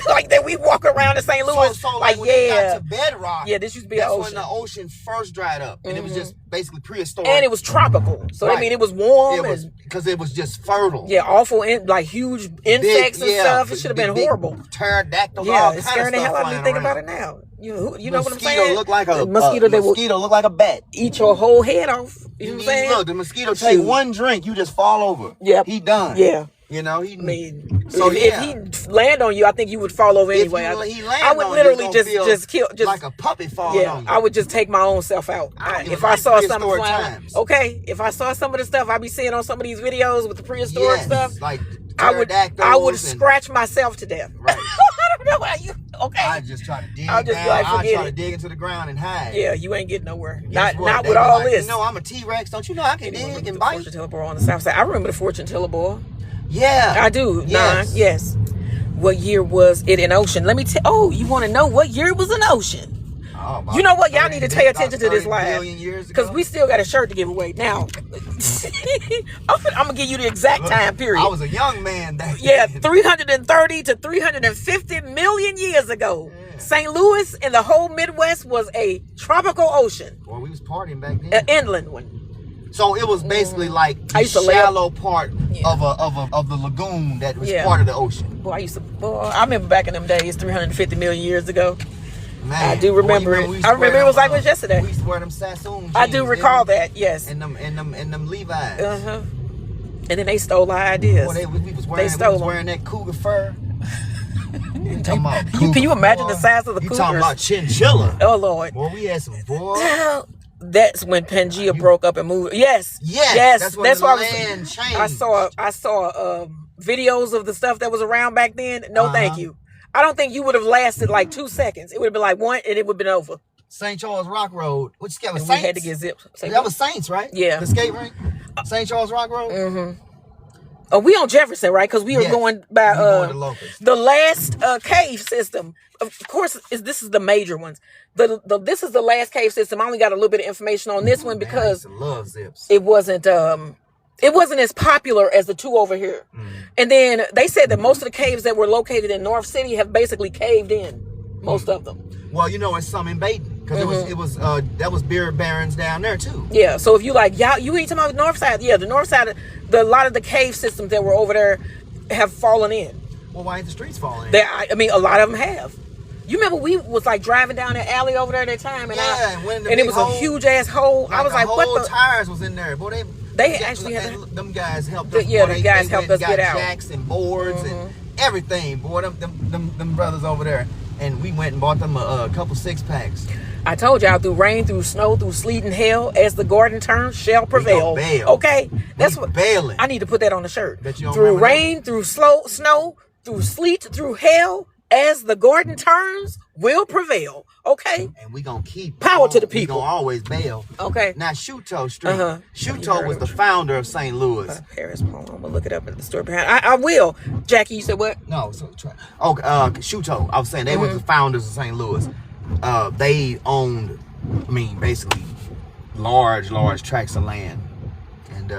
like that we walk around in St. Louis. So like when it got to bedrock, this used to be an ocean. That's when the ocean first dried up, and it was just basically prehistoric. And it was tropical, so I mean it was warm. Because it was just fertile. Yeah, awful, like huge insects and stuff. It should have been horrible. Pterodactyls, it's scaring the hell out of me thinking about it now. You know what I'm saying? Look like a mosquito look like a bat. Eat your whole head off. You know what I'm saying? Look, the mosquito take one drink, you just fall over. Yep. He done. Yeah. You know, if he land on you, I think you would fall over anyway. I would literally just kill, like a puppy falling on you. I would just take my own self out. If I saw something flying, if I saw some of the stuff I be seeing on some of these videos with the prehistoric stuff, like I would scratch myself to death. Right. I don't know how you. Okay. I just try to dig. I'll just try to dig into the ground and hide. Yeah, you ain't getting nowhere. Not with all this. You know, I'm a T-Rex. Don't you know I can dig and bite? Fortune teller boy on the south side. I remember the fortune teller boy. Yeah, I do. Yes. Yes. What year was it in ocean? Let me tell. Oh, you want to know what year it was in ocean? Oh, you know what? Y'all need to pay attention to this live because we still got a shirt to give away. Now, I'm gonna give you the exact time period. I was a young man then. Yeah, 330 to 350 million years ago. Yeah. St. Louis and the whole Midwest was a tropical ocean. Well, we was partying back then. An inland one. So it was basically like the shallow part of the lagoon that was part of the ocean. Boy, I remember back in them days, 350 million years ago. Man, I do remember it. I remember it was like it was yesterday. We used to wear them Sassoon jeans. I do recall that, yes. And them Levi's. And then they stole our ideas. Boy, we was wearing that cougar fur. Can you imagine the size of the cougars? You talking about chinchilla. Oh, Lord. Boy, we had some boys. That's when Pangea broke up and moved. Yes. That's why changed. I saw videos of the stuff that was around back then. No, thank you. I don't think you would have lasted like 2 seconds. It would have been like one, and it would have been over. St. Charles Rock Road. What you got? We had to get zipped. That was Saints, right? Yeah. The skate rink. St. Charles Rock Road. Mm-hmm. Oh, we on Jefferson, right? Because we were going by the last cave system. Of course, this is the major ones. This is the last cave system. I only got a little bit of information on this one because love zips. It wasn't as popular as the two over here. And then they said that most of the caves that were located in North City have basically caved in. Most of them. Well, you know, it's some in Baton because it was that was beer barons down there too. Yeah. So if you like, you ain't talking about the north side. Yeah, the north side. A lot of the cave systems that were over there have fallen in. Well, why ain't the streets falling in? I mean, a lot of them have. You remember we was like driving down that alley over there at that time, and it was a huge ass hole. I was like, what the tires was in there? Boy, they actually had them guys helped us. Yeah, the guys helped us get out. Jacks and boards and everything. Boy, them brothers over there, and we went and bought them a couple 6-packs. I told y'all, through rain, through snow, through sleet and hail, as the garden turns, shall prevail. Okay, that's what bailing. I need to put that on the shirt. Through rain, through snow, through sleet, through hail, as the garden turns, will prevail. Okay, and we gonna keep power to the people. We gonna always bail. Okay. Now Shuto Street. Shuto was the founder of St. Louis. Paris, hold on, I'm gonna look it up in the story behind. I will. Jackie, you said what? No, Shuto. I was saying they were the founders of St. Louis. They owned, basically large tracts of land, and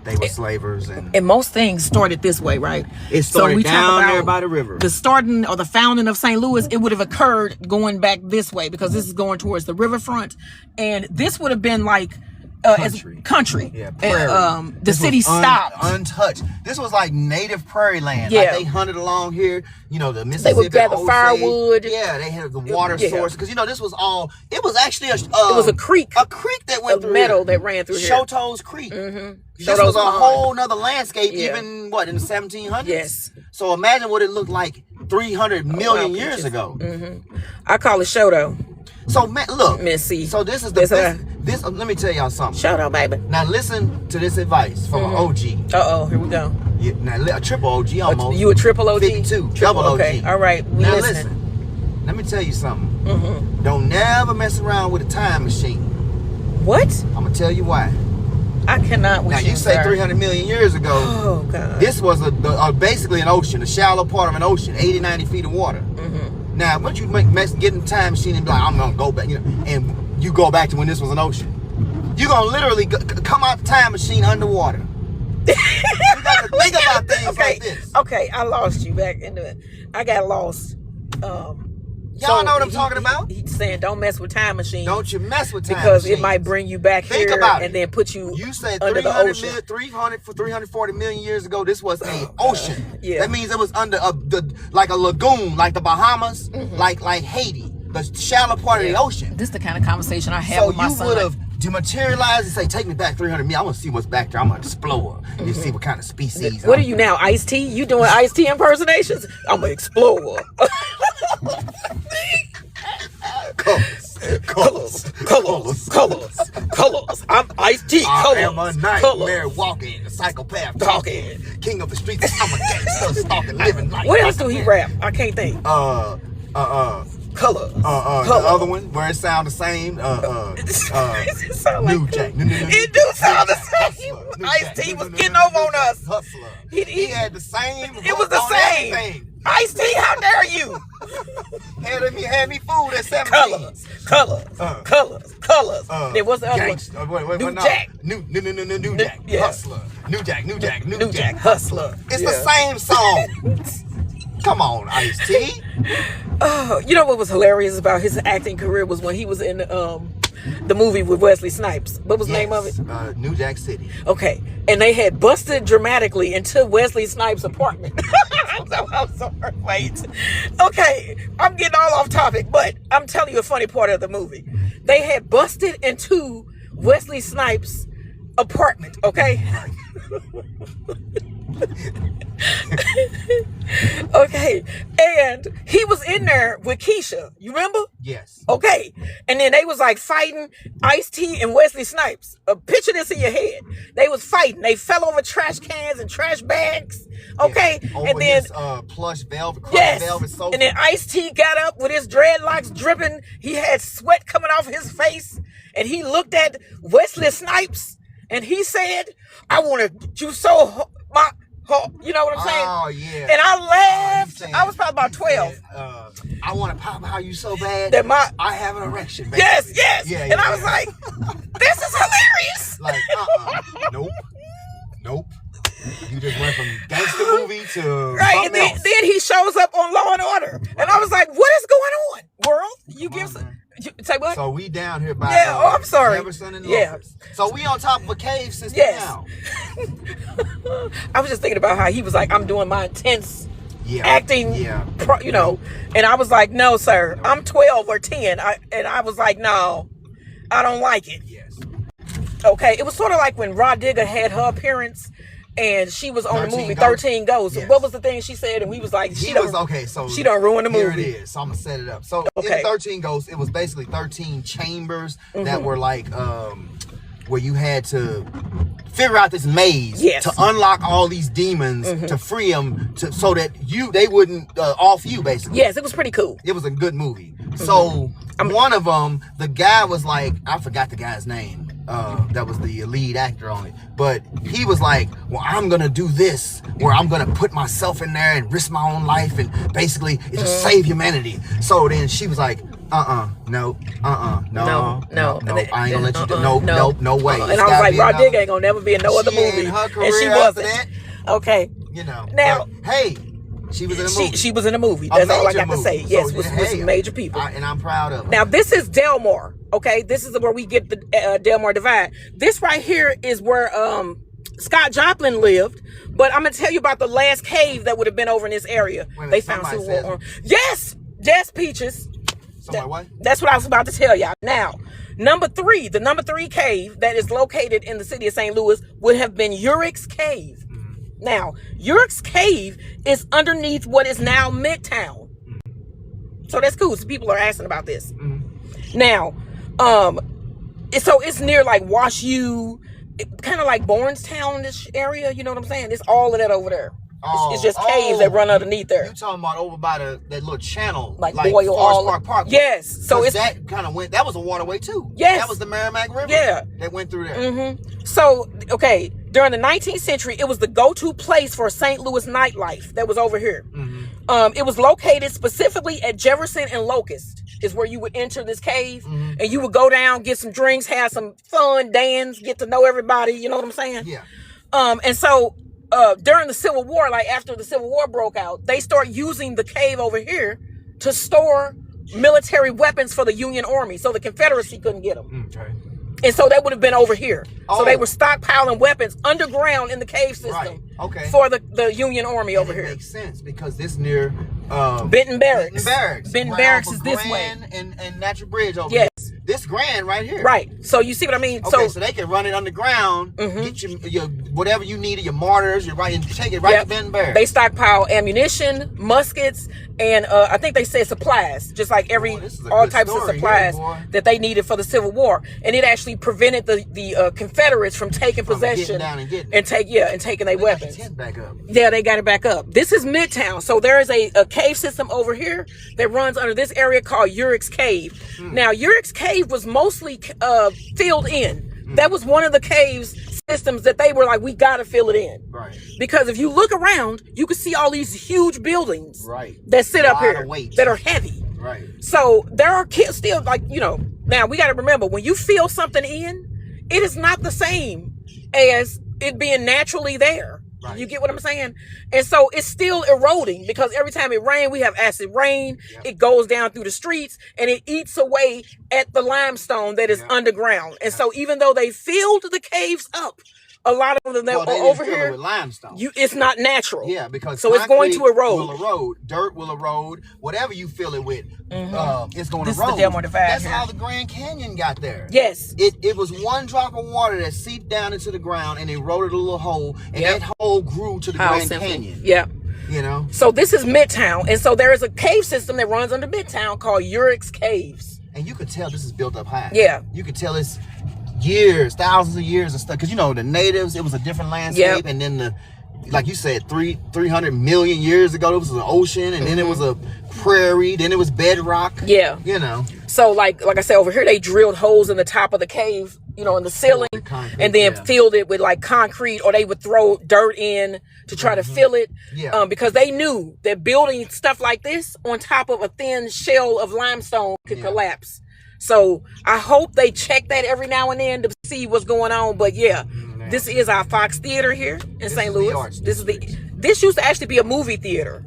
they were slavers. And most things started this way, right? It started down there by the river. The starting or the founding of St. Louis, it would have occurred going back this way because this is going towards the riverfront, and this would have been like country. Yeah, the city stopped untouched. This was like native prairie land. Yeah, like they hunted along here. You know, the Mississippi. They would gather firewood. Yeah, they had the water source because this was all. It was actually it was a creek. A creek that went through meadow that ran through here. Shoto's Creek. This was a whole nother landscape, even in the 1700s. Yes. So imagine what it looked like 300 million years ago. I call it Shoto. So look, Missy. So this is this. Let me tell y'all something. Shout out, baby. Now listen to this advice from an OG. Here we go. Yeah, now a triple OG almost. You a triple OG? 52, double OG. Okay, all right. Now listen. Let me tell you something. Don't never mess around with a time machine. What? I'm gonna tell you why. I cannot. Now you say 300 million years ago. Oh God. This was basically an ocean, a shallow part of an ocean, 80, 90 feet of water. Now, once you get in the time machine and be like, I'm gonna go back, and you go back to when this was an ocean, you're gonna literally come out the time machine underwater. You got to think about things like this. Okay, I lost you back into it. I got lost. Y'all know what I'm talking about? He's saying don't mess with time machines. Don't you mess with time because machines. It might bring you back Think here about and it. then put you said under the ocean. 340 million years ago, this was an ocean. Yeah. That means it was under like a lagoon, like the Bahamas, like Haiti, the shallow part of the ocean. This is the kind of conversation I have with my son. So you would have dematerialized and say, take me back 300 million. I want to see what's back there. I'm going to explore and see what kind of species. What are you now, Ice-T? You doing Ice-T impersonations? I'm an explorer. Colors. I'm Ice-T. I am a nightmare walking, a psychopath talking, king of the streets. I'm a gangster stalking, living life. What else do he rap? I can't think. Colors. The other one where it sound the same. New Jack. It do sound the same. Ice-T was getting over on us. Hustler. He had the same. It was the same. Ice-T, how dare you? had me fooled at 17. Colors. Then what's the other one? New Jack. New Jack. Yeah. Hustler. New Jack. Hustler. It's the same song. Come on, Ice-T. You know what was hilarious about his acting career was when he was in the movie with Wesley Snipes. What was the name of it? New Jack City. Okay. And they had busted dramatically into Wesley Snipes' apartment. I'm sorry. Wait. Okay. I'm getting all off topic, but I'm telling you a funny part of the movie. They had busted into Wesley Snipes' apartment, okay? Okay, and he was in there with Keisha. You remember? Yes. Okay, and then they was like fighting Ice-T and Wesley Snipes. Picture this in your head. They was fighting. They fell over trash cans and trash bags. Okay, over and then his, plush velvet, velvet sofa. And then Ice-T got up with his dreadlocks dripping. He had sweat coming off his face, and he looked at Wesley Snipes and he said, "I want you so my." You know what I'm saying? Oh, yeah. And I laughed. I was probably about 12. Said, I want to pop how you so bad that I have an erection, baby. Yes. Yeah, and I was like, this is hilarious. Like, Nope. You just went from gangster movie to right. And then he shows up on Law and Order. Right. And I was like, what is going on, world? You give some... Say what? So we down here by I'm sorry. Jefferson and Locust. So we on top of a cave system now. I was just thinking about how he was like, I'm doing my intense acting, you know, and I was like, no, sir, I'm 12 or 10. And I was like, no, I don't like it. Yes. Okay, it was sort of like when Rod Digger had her appearance. And she was on the movie 13 Ghosts. Yes. What was the thing she said? And we was like, she done ruin the movie. Here it is. So I'm going to set it up. So in 13 Ghosts, it was basically 13 chambers that were like, where you had to figure out this maze to unlock all these demons to free them so that they wouldn't off you, basically. Yes, it was pretty cool. It was a good movie. So one of them, the guy was like, I forgot the guy's name. That was the lead actor on it. But he was like, well, I'm going to do this, where I'm going to put myself in there and risk my own life and basically just save humanity. So then she was like, no, I ain't going to let you do no way. And I was like, Rod Digger ain't going to never be in no other movie. And she wasn't. Okay. You know. Now, hey. She was in a movie. She was in a movie. That's all I got to say. Yes, with some major people. And I'm proud of her. Now, this is Delmar, okay? This is where we get the Delmar Divide. This right here is where Scott Joplin lived. But I'm going to tell you about the last cave that would have been over in this area. They found Civil War. Yes, Peaches. What? That's what I was about to tell y'all. Now, the number 3 cave that is located in the city of St. Louis would have been Uhrigs Cave. Now, Uhrigs Cave is underneath what is now Midtown. So that's cool. So people are asking about this. Now, so it's near like Wash U, kind of like Bornstown-ish area. You know what I'm saying? It's all of that over there. It's just caves that run underneath there. You talking about over by that little channel, like Boyle Park? Yes. So it's that kind of went. That was a waterway too. Yes. That was the Merrimack River. Yeah. That went through there. So okay, during the 19th century, it was the go-to place for St. Louis nightlife that was over here. It was located specifically at Jefferson and Locust. Is where you would enter this cave and you would go down, get some drinks, have some fun, dance, get to know everybody. You know what I'm saying? Yeah. And so during the Civil War, like after the Civil War broke out, they start using the cave over here to store military weapons for the Union Army, so the Confederacy couldn't get them. Okay. And so that would have been over here. So they were stockpiling weapons underground in the cave system for the Union Army over here. It makes sense because this near Benton Barracks. Benton Barracks is this way. And Natural Bridge over here. This Grand right here. Right. So you see what I mean? Okay, so they can run it underground, get your whatever you need, your mortars, and take it right to Benton Barracks. They stockpile ammunition, muskets, and I think they said supplies, just like all types of supplies that they needed for the Civil War. And it actually prevented the Confederates from taking possession and taking their weapons. Back up. Yeah, they got it back up. This is Midtown. So there is a cave system over here that runs under this area called Uhrigs Cave. Now, Uhrigs Cave was mostly filled in. That was one of the caves systems that they were like, we got to fill it in. Right. Because if you look around, you can see all these huge buildings that sit up here that are heavy. Right. So there are still, like, now we got to remember, when you fill something in, it is not the same as it being naturally there. Right. You get what I'm saying? And so it's still eroding because every time it rains, we have acid rain. Yep. It goes down through the streets and it eats away at the limestone that is underground. And so even though they filled the caves up, a lot of them that are over here, with limestone. It's not natural. Yeah, because so it's going to erode. Will erode. Dirt will erode. Whatever you fill it with, it's going to erode. This is the Delmar Divide. That's how the Grand Canyon got there. Yes. It was one drop of water that seeped down into the ground and eroded a little hole, and that hole grew to the Grand Canyon. Yeah. So this is Midtown, and so there is a cave system that runs under Midtown called Uhrigs Caves. And you could tell this is built up high. Yeah. You could tell it's years, thousands of years of stuff, because the natives, it was a different landscape, and then like you said, 300 million years ago it was an ocean, and then it was a prairie, then it was bedrock. So like I said, over here they drilled holes in the top of the cave, in the ceiling, and then filled it with like concrete, or they would throw dirt in to try to fill it, because they knew that building stuff like this on top of a thin shell of limestone could collapse. So I hope they check that every now and then to see what's going on. But this is our Fox Theater here in St. Louis. This used to actually be a movie theater.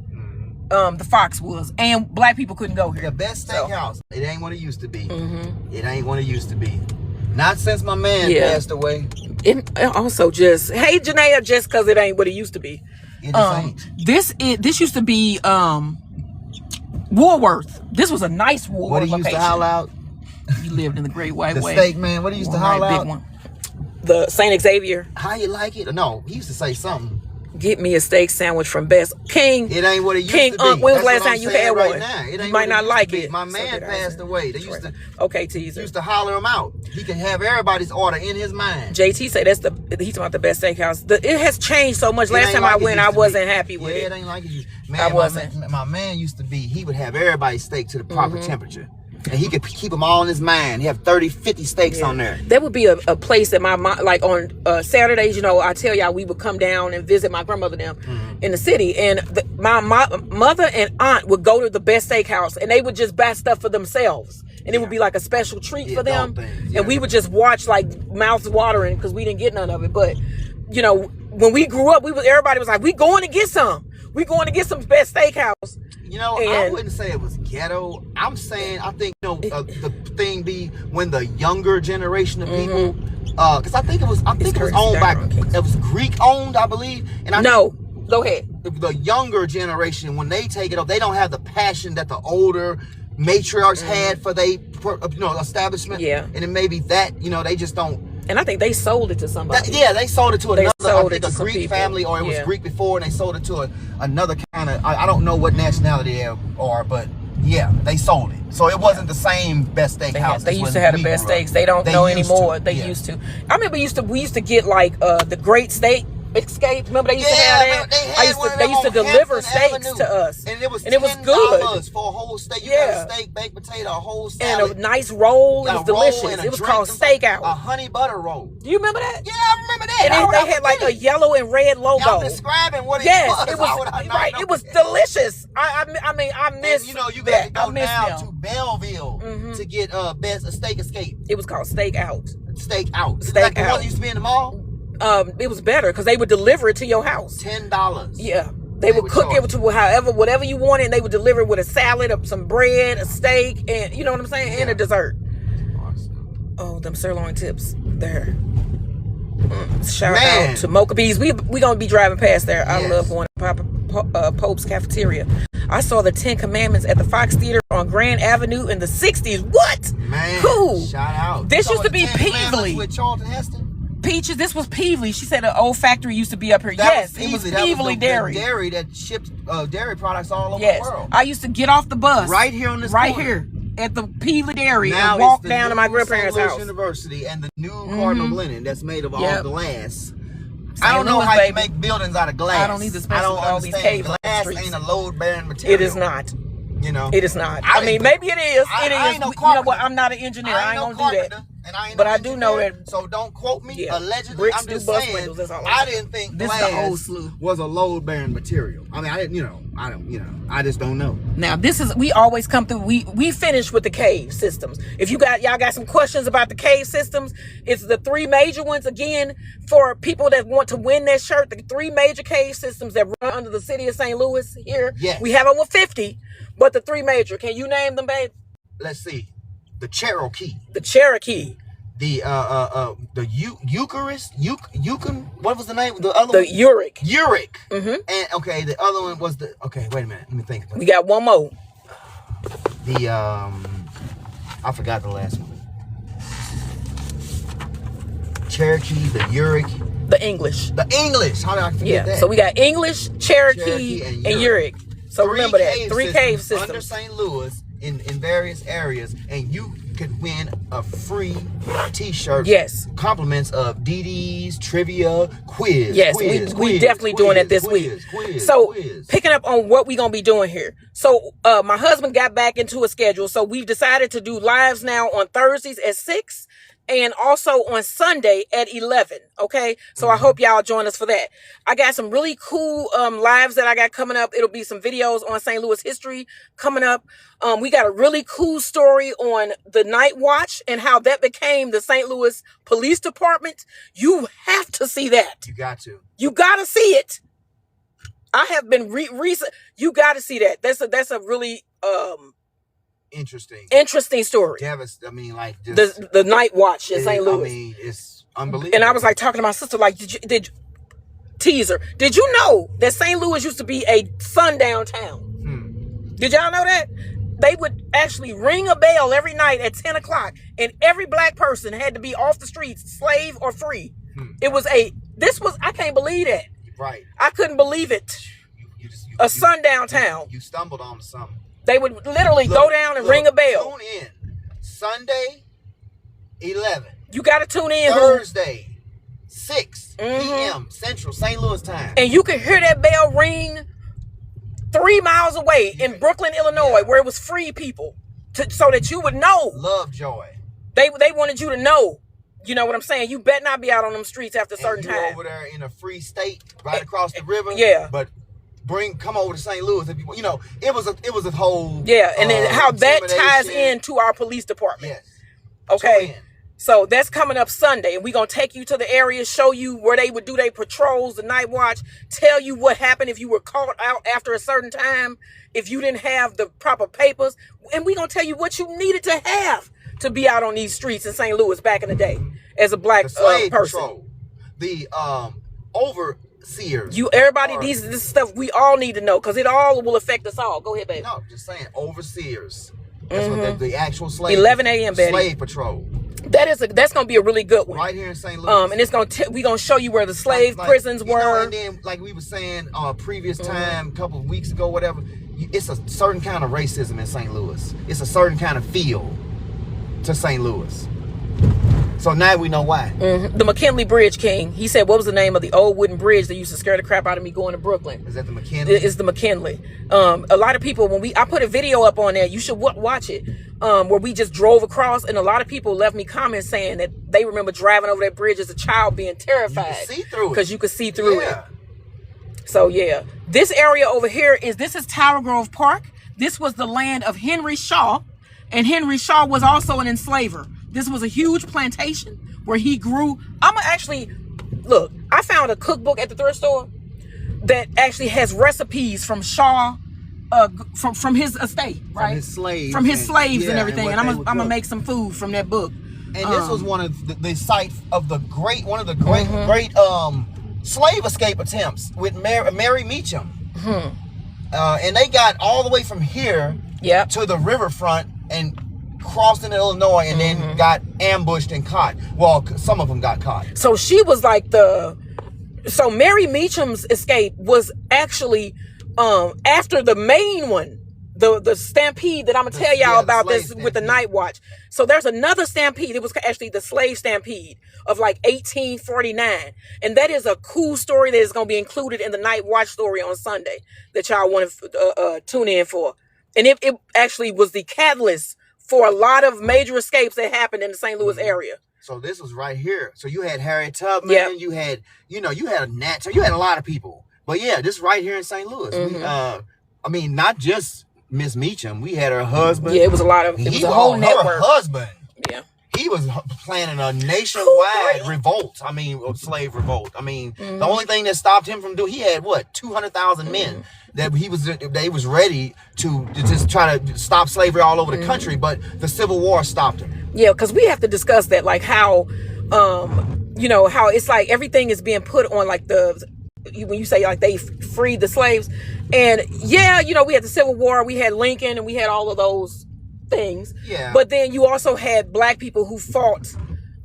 The Fox was, and black people couldn't go here. The best steakhouse. It ain't what it used to be. It ain't what it used to be. Not since my man passed away. And also, just hey Janaea, just because it ain't what it used to be. It ain't. This used to be Woolworth. This was a nice Woolworth. What he used to howl out. You lived in the Great White Way. The steak man. What he used to howl out. Big one. The St. Xavier. How you like it? No, he used to say something. Get me a steak sandwich from Best King. It ain't what it used King, to be. When was the last time you had right one? Now. It ain't you might not like it. My man passed away. They used to teaser. Used to holler him out. He can have everybody's order in his mind. JT say he's talking about the best steakhouse. It has changed so much. Last time I went, I wasn't happy with it. It ain't like it. Man, I wasn't. My man used to be. He would have everybody's steak to the proper temperature. And he could keep them all in his mind. He have 30, 50 steaks on there. There would be a place that my mom, like on Saturdays, I tell y'all we would come down and visit my grandmother them in the city. And my mother and aunt would go to the best steakhouse and they would just buy stuff for themselves. And it would be like a special treat for them. And we would just watch like mouths watering because we didn't get none of it. But, when we grew up, everybody was like, we going to get some. We going to get some best steakhouse. I wouldn't say it was ghetto. I'm saying, I think, the thing be when the younger generation of people, because I think it was owned by, it was Greek owned, I believe. And go ahead. The younger generation, when they take it up, they don't have the passion that the older matriarchs had for their, establishment. Yeah. And it may be that, they just don't. And I think they sold it to somebody. They sold it to another, I think a Greek people. family, or it was Greek before, and they sold it to another kind of, I don't know what nationality they are, but they sold it. So it wasn't the same best steakhouse. They used to have the best steaks. They don't know anymore. They used to. I remember we used to get like the Great Steak Escape. Remember they used to have that? They used to deliver steaks to us. And it was good for a whole steak. You got a steak, baked potato, a whole salad. And a nice roll. It was delicious. It was called Steak Out. A honey butter roll. Do you remember that? Yeah, I remember that. And they had like a yellow and red logo. Y'all describing what it was. Yes, it was right. It was delicious. I miss. And you got to go down to Belleville to get best a steak escape. It was called Steak Out. Steak Out. Steak Out. The one that used to be in the mall. it was better because they would deliver it to your house. $10. Yeah. They would cook it to whatever you wanted, and they would deliver it with a salad, some bread, a steak, and you know what I'm saying, and a dessert. Awesome. Oh, them sirloin tips there. Shout out to Mocha Bees. We gonna be driving past there. I love going to Papa Pope's Cafeteria. I saw the 10 Commandments at the Fox Theater on Grand Avenue in the 60s. What? Man, cool. Shout out. This used to be Peevely. With Charlton Heston? Peaches, this was Peevely. She said an old factory used to be up here. Yes, it was Peevely Dairy. Dairy that shipped dairy products all over the world. I used to get off the bus. Right here on this corner. Here. At the Peevely Dairy and walk down to my grandparents' house. University and the new Cardinal Linen that's made of all glass. I don't know how you make buildings out of glass. I don't either, especially with all these caves. Glass ain't a load-bearing material. It is not. You know, it is not. I mean, maybe it is. It is. You know what? I'm not an engineer. I ain't gonna do that. But I do know that. So don't quote me. Allegedly, bricks I'm just do bust saying. Windows, that's all I didn't think glass was a load-bearing material. I mean, I just don't know. Now we always come through. We finish with the cave systems. If y'all got some questions about the cave systems, it's the 3 major ones again for people that want to win that shirt. The 3 major cave systems that run under the city of St. Louis here. Yes. We have over 50, but the 3 major. Can you name them, babe? Let's see. The Cherokee. The Cherokee. The Eucharist. What was the name? The other one? The Uhrig. Uhrig. And okay, the other one was the. Okay, wait a minute. Let me think about it. We got one more. The I forgot the last one. Cherokee, the Uhrig. The English. The English. How did I forget that? So we got English, Cherokee and Uhrig. So remember that. 3 cave systems under St. Louis in various areas, and you could win a free t-shirt. Yes. Compliments of DD's trivia quiz. Yes, we definitely doing it this week. So picking up on what we gonna be doing here. So my husband got back into a schedule, so we've decided to do lives now on Thursdays at 6. And also on Sunday at 11. Okay. So I hope y'all join us for that. I got some really cool lives that I got coming up. It'll be some videos on St. Louis history coming up. We got a really cool story on the night watch and how that became the St. Louis Police Department. You have to see that. You got to. You got to see it. I have been recent. You got to see that. That's a really interesting story. I mean, like just, the night watch in St. Louis. I mean, it's unbelievable. And I was like talking to my sister, like, did you know that St. Louis used to be a sundown town? Did y'all know that? They would actually ring a bell every night at 10 o'clock, and every black person had to be off the streets, slave or free. It was I can't believe that. Right. I couldn't believe it. A sundown town. You stumbled on something. They would literally go down and ring a bell. Tune in. Sunday, 11. You got to tune in. Thursday, 6 p.m. Central St. Louis time. And you could hear that bell ring 3 miles away in Brooklyn, Illinois, where it was free people, so that you would know. Lovejoy. They wanted you to know. You know what I'm saying? You better not be out on them streets after a certain time. Over there in a free state, right across the river. Yeah. But come over to St. Louis if you know. It was a whole and then how that ties into our police department. Yes. Okay. So that's coming up Sunday, and we're gonna take you to the area, show you where they would do their patrols, the night watch, tell you what happened if you were caught out after a certain time, if you didn't have the proper papers, and we're gonna tell you what you needed to have to be out on these streets in St. Louis back in the day as a black person. Patrol, the overseers. This is stuff we all need to know because it all will affect us all. Go ahead, baby. No, just saying overseers. That's what the actual slave. 11 a.m. Betty. Slave patrol. That's gonna be a really good one. Right here in St. Louis. And it's we gonna show you where the slave prisons were. And then, like we were saying previous time, a couple of weeks ago, whatever. It's a certain kind of racism in St. Louis. It's a certain kind of feel to St. Louis. So now we know why. The McKinley Bridge King. He said, what was the name of the old wooden bridge that used to scare the crap out of me going to Brooklyn? Is that the McKinley? It's the McKinley. A lot of people, I put a video up on there, you should watch it, where we just drove across, and a lot of people left me comments saying that they remember driving over that bridge as a child being terrified. You could see through it. Because you could see through it. So yeah. This area over here this is Tower Grove Park. This was the land of Henry Shaw, and Henry Shaw was also an enslaver. This was a huge plantation where he grew. I'm gonna actually Look, I found a cookbook at the thrift store that actually has recipes from Shaw, from his estate, right? From his slaves and everything. And I'm gonna make some food from that book. And this was one of the site of great slave escape attempts with Mary Meacham. And they got all the way from here to the riverfront and crossed into Illinois and then got ambushed and caught. Well, some of them got caught. So she was like so Mary Meacham's escape was actually after the main one, the stampede that I'm gonna tell y'all about this stampede. With the night watch. So there's another stampede. It was actually the slave stampede of like 1849, and that is a cool story that is gonna be included in the night watch story on Sunday that y'all want to tune in for. And it actually was the catalyst for a lot of major escapes that happened in the St. Louis area. So this was right here. So you had Harriet Tubman, you had you had a Nat, so you had a lot of people. But yeah, this right here in St. Louis. I mean, not just Miss Meacham. We had her husband. Yeah, it was a lot of. It was a whole network. Her husband. Yeah. He was planning a nationwide revolt. I mean, a slave revolt. I mean, the only thing that stopped him from doing, he had what, 200,000 men that they was ready to just try to stop slavery all over the country, but the Civil War stopped him. Yeah, because we have to discuss that, like how, how it's like everything is being put on like when you say like they freed the slaves, and we had the Civil War, we had Lincoln, and we had all of those things. Yeah. But then you also had black people who fought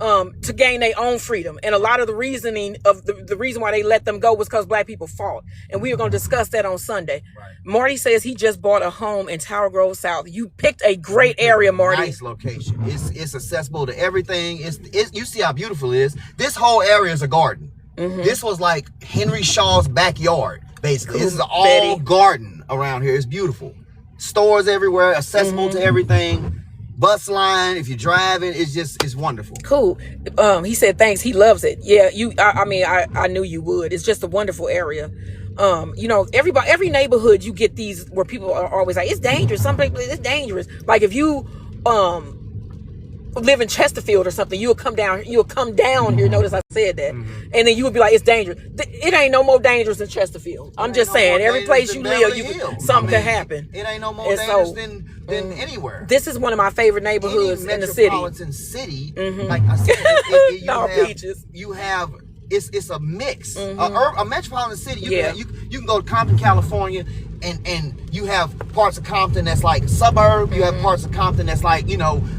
to gain their own freedom, and a lot of the reasoning of the reason why they let them go was because black people fought, and we are going to discuss that on Sunday. Right. Marty says he just bought a home in Tower Grove South. You picked a great area, Marty. Nice location. It's accessible to everything. You see how beautiful it is. This whole area is a garden. This was like Henry Shaw's backyard, basically. This is all garden around here. It's beautiful. Stores everywhere, accessible to everything. Bus line, if you're driving, it's wonderful. Cool. He said thanks. He loves it. Yeah, I knew you would. It's just a wonderful area. Every neighborhood you get these where people are always like, it's dangerous. Some people, it's dangerous. Like if you live in Chesterfield or something, you'll come down here. Notice I said that. And then you would be like, it's dangerous. It ain't no more dangerous than Chesterfield. I'm just saying, every place you live, something could happen. It ain't no more dangerous than anywhere. This is one of my favorite neighborhoods in the city. Metropolitan city, like I said, peaches. You have it's a mix. A metropolitan city. You can go to Compton, California, and you have parts of Compton that's like suburb. You have parts of Compton that's like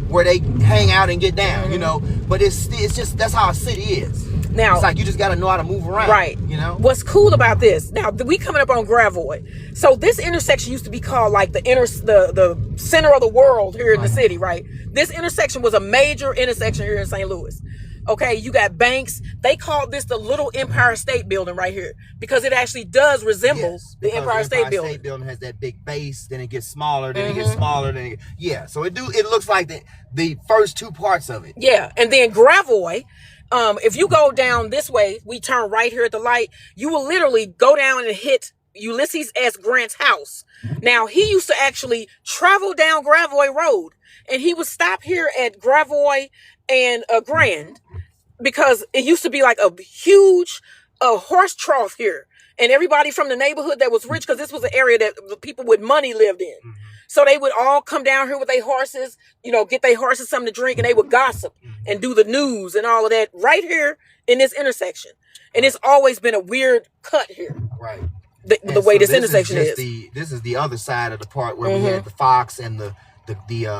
where they hang out and get down. But it's just that's how a city is. Now it's like you just got to know how to move around. Right. What's cool about this? Now we coming up on Gravois. So this intersection used to be called like the center of the world here in the city. Right. This intersection was a major intersection here in St. Louis. Okay, you got banks. They called this the Little Empire State Building right here because it actually does resemble the Empire State Building. The State Building has that big base, then it gets smaller, then it gets smaller, so it looks like the first two parts of it. Yeah, and then Gravois. If you go down this way, we turn right here at the light. You will literally go down and hit Ulysses S. Grant's house. Now he used to actually travel down Gravois Road, and he would stop here at Gravois and Grand. Because it used to be like a huge horse trough here. And everybody from the neighborhood that was rich, because this was an area that the people with money lived in. So they would all come down here with their horses, get their horses something to drink, and they would gossip and do the news and all of that right here in this intersection. And it's always been a weird cut here. Right. The way this intersection is. This is the other side of the part where we had the Fox and the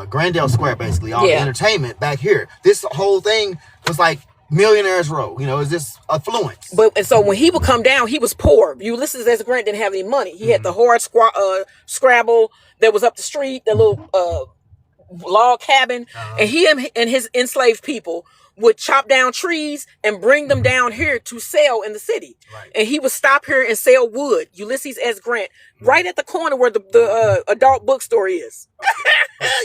Grandel Square, basically, all the entertainment back here. This whole thing was like Millionaires Row, is this affluence? And so when he would come down, he was poor. Ulysses S. Grant didn't have any money. He had the hard Scrabble that was up the street, the little log cabin, and he and his enslaved people would chop down trees and bring them down here to sell in the city. Right. And he would stop here and sell wood. Ulysses S. Grant, right at the corner where the adult bookstore is.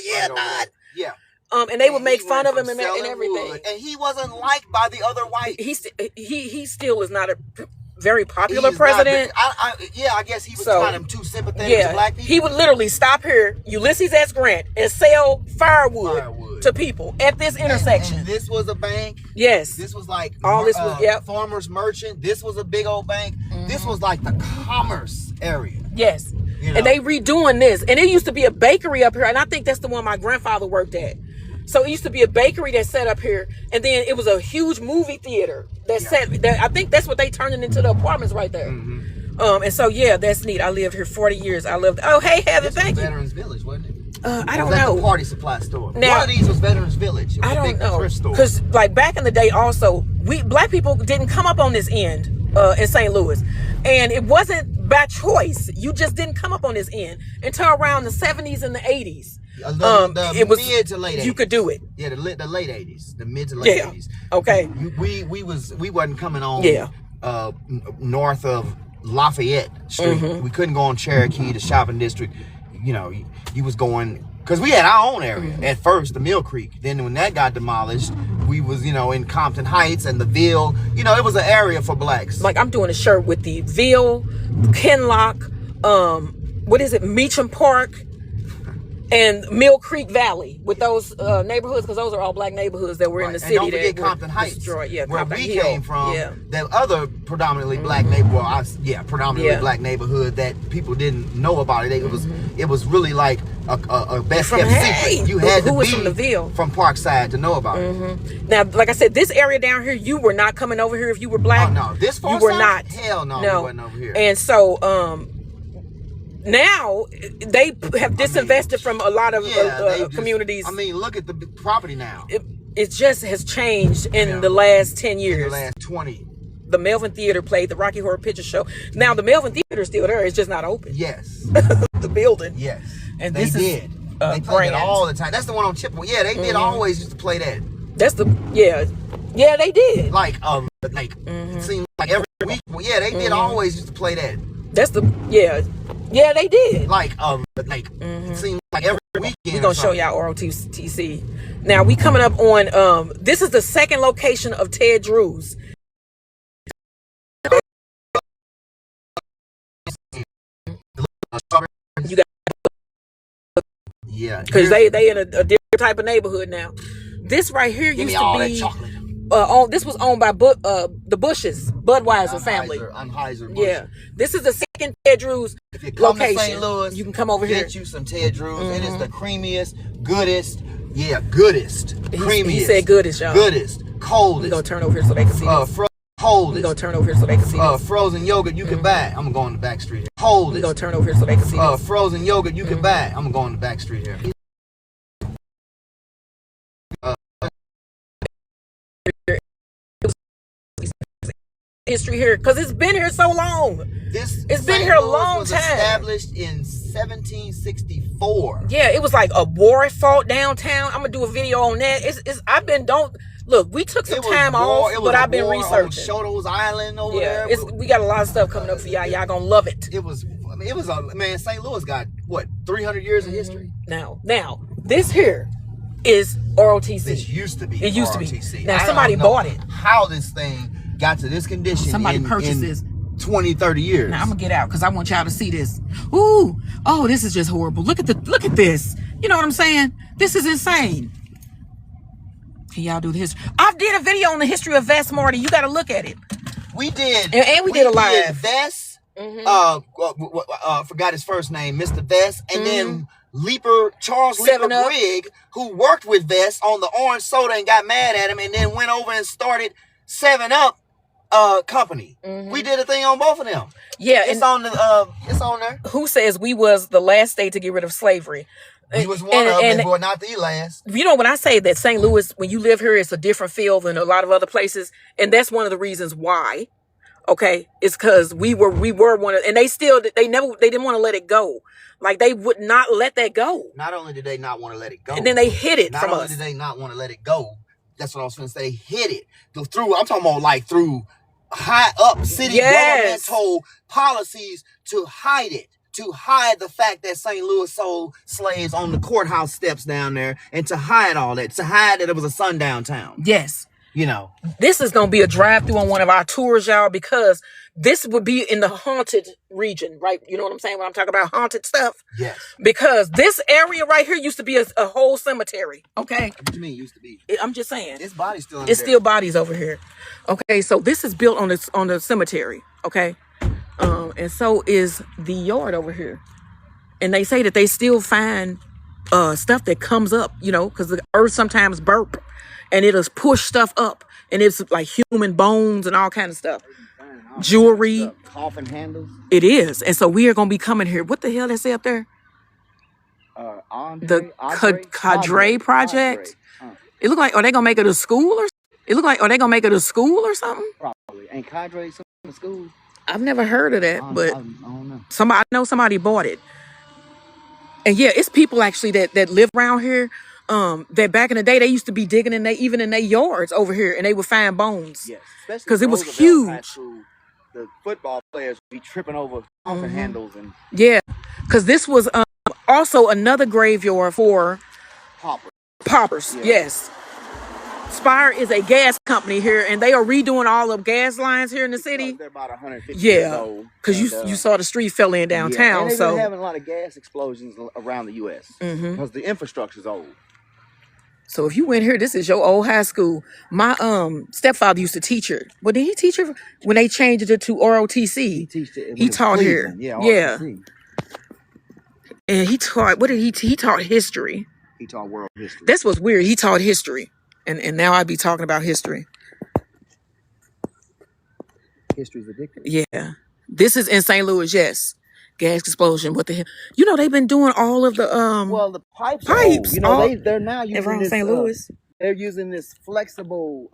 Yeah. And they would make fun of him and everything. Wood, and he wasn't liked by the other white. He still is not a very popular president. I guess he was kind of too sympathetic to black people. He would literally stop here, Ulysses S. Grant, and sell firewood to people at this intersection. And this was a bank. Yes. This was like all this was farmers merchant. This was a big old bank. This was like the commerce area. Yes. And they redoing this. And it used to be a bakery up here. And I think that's the one my grandfather worked at. So it used to be a bakery that set up here. And then it was a huge movie theater that I think that's what they turned it into the apartments right there. And so, yeah, that's neat. I lived here 40 years. I lived. Oh, hey, Heather, thank you. Veterans Village, wasn't it? I don't know. The party supply store. Now, one of these was Veterans Village. It was I don't know. Because like back in the day also, black people didn't come up on this end in St. Louis. And it wasn't by choice. You just didn't come up on this end until around the 70s and the 80s. It was mid to late 80s. You could do it. Yeah, the late 80s. The mid to late 80s. Okay. We wasn't coming on north of Lafayette Street. We couldn't go on Cherokee, the shopping district. You was going, because we had our own area at first, the Mill Creek. Then when that got demolished, we was in Compton Heights and the Ville. It was an area for blacks. Like I'm doing a shirt with the Ville, Kinlock, what is it, Meacham Park, and Mill Creek Valley, with those neighborhoods, because those are all black neighborhoods that were in the city. And don't forget Compton Heights, destroyed. Yeah, where Compton we Hill. came from. Yeah. That other predominantly black neighborhood, predominantly black neighborhood that people didn't know about it. It was really like a best kept secret. You had to be from the Ville, from Parkside to know about it. Now, like I said, this area down here, you were not coming over here if you were black. Oh no, this far you were south? not. Hell no, we wasn't over here. And so, now they have disinvested from a lot of communities. Look at the property now. It just has changed in the last 10 years. In the last 20. The Melvin Theater played the Rocky Horror Picture Show. Now the Melvin Theater is still there. It's just not open. Yes. The building. Yes. And they did. They played it all the time. That's the one on Chippewa. Yeah, they did always used to play that. That's the Yeah, they did. It seemed like every week. Yeah, they did always used to play that. That's the Yeah, they did. It seems like every weekend. We're gonna show y'all ROTC. Now we coming up on this is the second location of Ted Drew's. You got because they in a different type of neighborhood now. This right here used to be this was owned by the Bushes, Budweiser family. Yeah, this is the second Ted Drew's if you come location. To St. Louis, you can come over here. Get you some Ted Drew's. It is the creamiest, goodest. Yeah, goodest, creamiest. He said goodest, y'all. Goodest, coldest. We gonna turn over here so they can see this. Coldest. We gonna turn over here so they can see this. Frozen yogurt you can buy. I'm gonna go on the back street here. Coldest. We gonna turn over here so they can see this. Frozen yogurt you can buy. I'm gonna go on the back street here. History here because it's been here so long. It's been here a long time. Established in 1764. Yeah, it was like a war fought downtown. I'm gonna do a video on that. We took some time off, but I've been researching. Shoto's Island over there. We got a lot of stuff coming up for y'all. Y'all gonna love it. It was St. Louis got what 300 years of history. Now this here is ROTC. This used to be. It used ROTC. to be. Now somebody bought it. How this thing got to this condition? Somebody purchased this. 20, 30 years. Now I'm gonna get out because I want y'all to see this. Ooh, oh, this is just horrible. Look at this. You know what I'm saying? This is insane. Can y'all do the history? I did a video on the history of Vess, Marty. You got to look at it. We did, and we did a live. Vess. Forgot his first name, Mr. Vess, and then Charles Leaper Grigg, who worked with Vess on the orange soda and got mad at him, and then went over and started 7-Up company. We did a thing on both of them. Yeah, it's on there. Who says we was the last state to get rid of slavery? We was one of them, but not the last. You know, when I say that St. Louis, when you live here, it's a different feel than a lot of other places, and that's one of the reasons why. Okay, it's because we were one of, and they didn't want to let it go. Like they would not let that go. Not only did they not want to let it go, and then they hid it from us. Not only did they not want to let it go, that's what I was going to say. They hid it through. I'm talking about through high up city governmental policies to hide it. To hide the fact that St. Louis sold slaves on the courthouse steps down there, and to hide all that, to hide that it was a sundown town. Yes. you know. This is going to be a drive-through on one of our tours, y'all, because this would be in the haunted region, right? You know what I'm saying when I'm talking about haunted stuff? Yes. Because this area right here used to be a whole cemetery, okay? What do you mean used to be? I'm just saying. This body's still in It's there. still bodies over here. Okay, so this is built on the cemetery, okay? And so is the yard over here. And they say that they still find stuff that comes up, you know, because the earth sometimes burp and it'll push stuff up, and it's like human bones and all kind of stuff, jewelry, coffin handles. It is. And so we are going to be coming here. What the hell they say up there? The Cadre Project. It look like, are they gonna make it a school or? It look like, are they gonna make it a school or something? Probably. Ain't Cadre some school? I've never heard of that, but I don't know. I know somebody bought it. And yeah, it's people actually that live around here. That back in the day they used to be digging in their yards over here, and they would find bones. Yes, because it was huge. The football players would be tripping over coffin handles and yeah, because this was also another graveyard for paupers. Yeah. Yes. Spire is a gas company here, and they are redoing all the gas lines here in the city. They're about 150 years old. Because you saw the street fell in downtown. Yeah. And they've been having a lot of gas explosions around the U.S. because the infrastructure's old. So if you went here, this is your old high school. My stepfather used to teach her. Well, did he teach her when they changed it to ROTC? He taught here. Yeah. And he taught, what did he taught history. He taught world history. That's what's weird. He taught history. And now I'd be talking about history. History's addictive. Yeah. This is in St. Louis, yes. Gas explosion. What the hell? You know, they've been doing all of the well, the pipes. You know, they're now using around this, St. Louis. They're using this flexible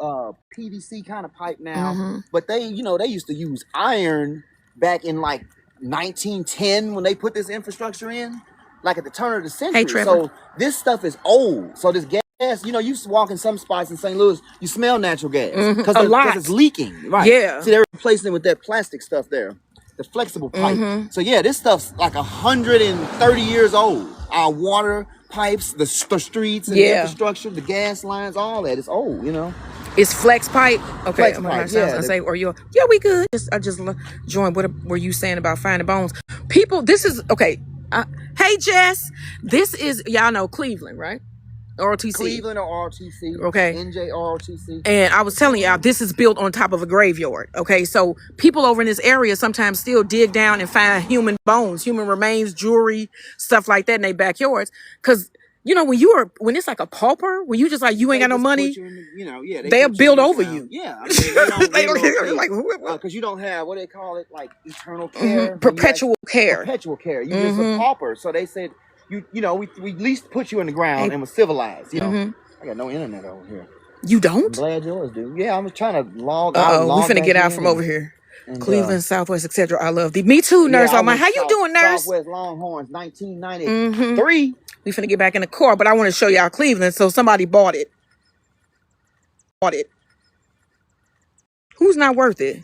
PVC kind of pipe now. But they used to use iron back in like 1910 when they put this infrastructure in, like at the turn of the century. Hey, Trevor. So this stuff is old. So this gas, you walk in some spots in St. Louis, you smell natural gas because it's leaking. Right. Yeah. See, they're replacing it with that plastic stuff there. The flexible pipe. So yeah, this stuff's like 130 years old. Our water pipes, the streets and the infrastructure, the gas lines, all that. It's old, you know. It's flex pipe. Okay. Flex pipe, yeah. Say, or you? Yeah, we good. I just joined. What were you saying about finding bones? People, this is okay. Hey, Jess, this is, y'all know Cleveland, right? ROTC. Cleveland or ROTC. Okay. NJ ROTC. And I was telling y'all, this is built on top of a graveyard. Okay. So people over in this area sometimes still dig down and find human bones, human remains, jewelry, stuff like that in their backyards. Because, you know, when it's like a pauper, when you just like, you ain't got no money, they'll build over you. Yeah. I mean, they don't like, because you don't have, what they call it, like eternal care. Perpetual care. Perpetual care. You just a pauper. So they said, you know, we at least put you in the ground and was civilized. You know, I got no internet over here. You don't? I'm glad yours do. Yeah, I'm trying to log. We finna get out from over here. And, Cleveland, Southwest, etc. I love thee. Me too, Nurse. How you doing, Nurse? Southwest Longhorns, 1993. We finna get back in the car, but I want to show y'all Cleveland. So somebody bought it. Who's not worth it?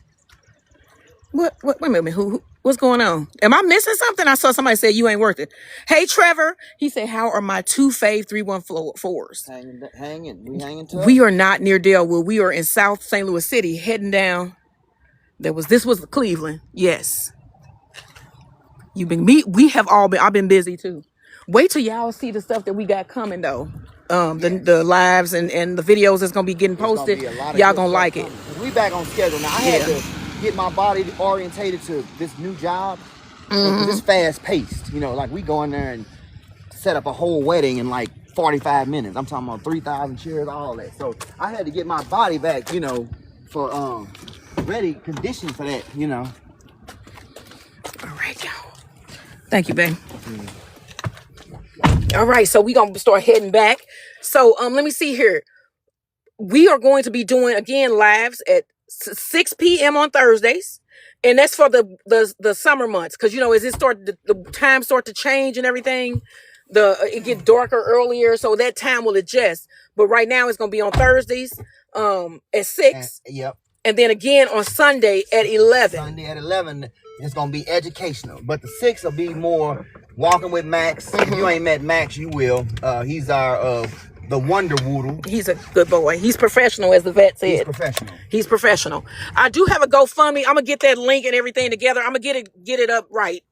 What? Wait a minute. Who? What's going on? Am I missing something? I saw somebody say you ain't worth it. Hey, Trevor. He said, how are my two fave 314s? Hanging. We hanging tough. We are not near Delwood. We are in South St. Louis City, heading down. This was Cleveland. Yes. I've been busy too. Wait till y'all see the stuff that we got coming though. The lives and the videos that's gonna be getting posted. Y'all gonna like it. We back on schedule now. I had to get my body orientated to this new job. It's fast paced. You know, like we go in there and set up a whole wedding in like 45 minutes. I'm talking about 3,000 chairs, all that. So I had to get my body back, you know, for ready condition for that, you know. All right, y'all. Thank you, babe. All right, so we're gonna start heading back. So let me see here. We are going to be doing again lives at 6 p.m. on Thursdays, and that's for the summer months, because you know as the times start to change and everything, it get darker earlier, so that time will adjust. But right now it's gonna be on Thursdays at 6. Yep. And then again on Sunday at 11. Sunday at 11 is gonna be educational, but the 6 will be more walking with Max. If you ain't met Max, you will. He's our the Wonder Woodle. He's a good boy. He's professional, as the vet said. He's professional. He's professional. I do have a GoFundMe. I'm gonna get that link and everything together. I'm gonna get it up right.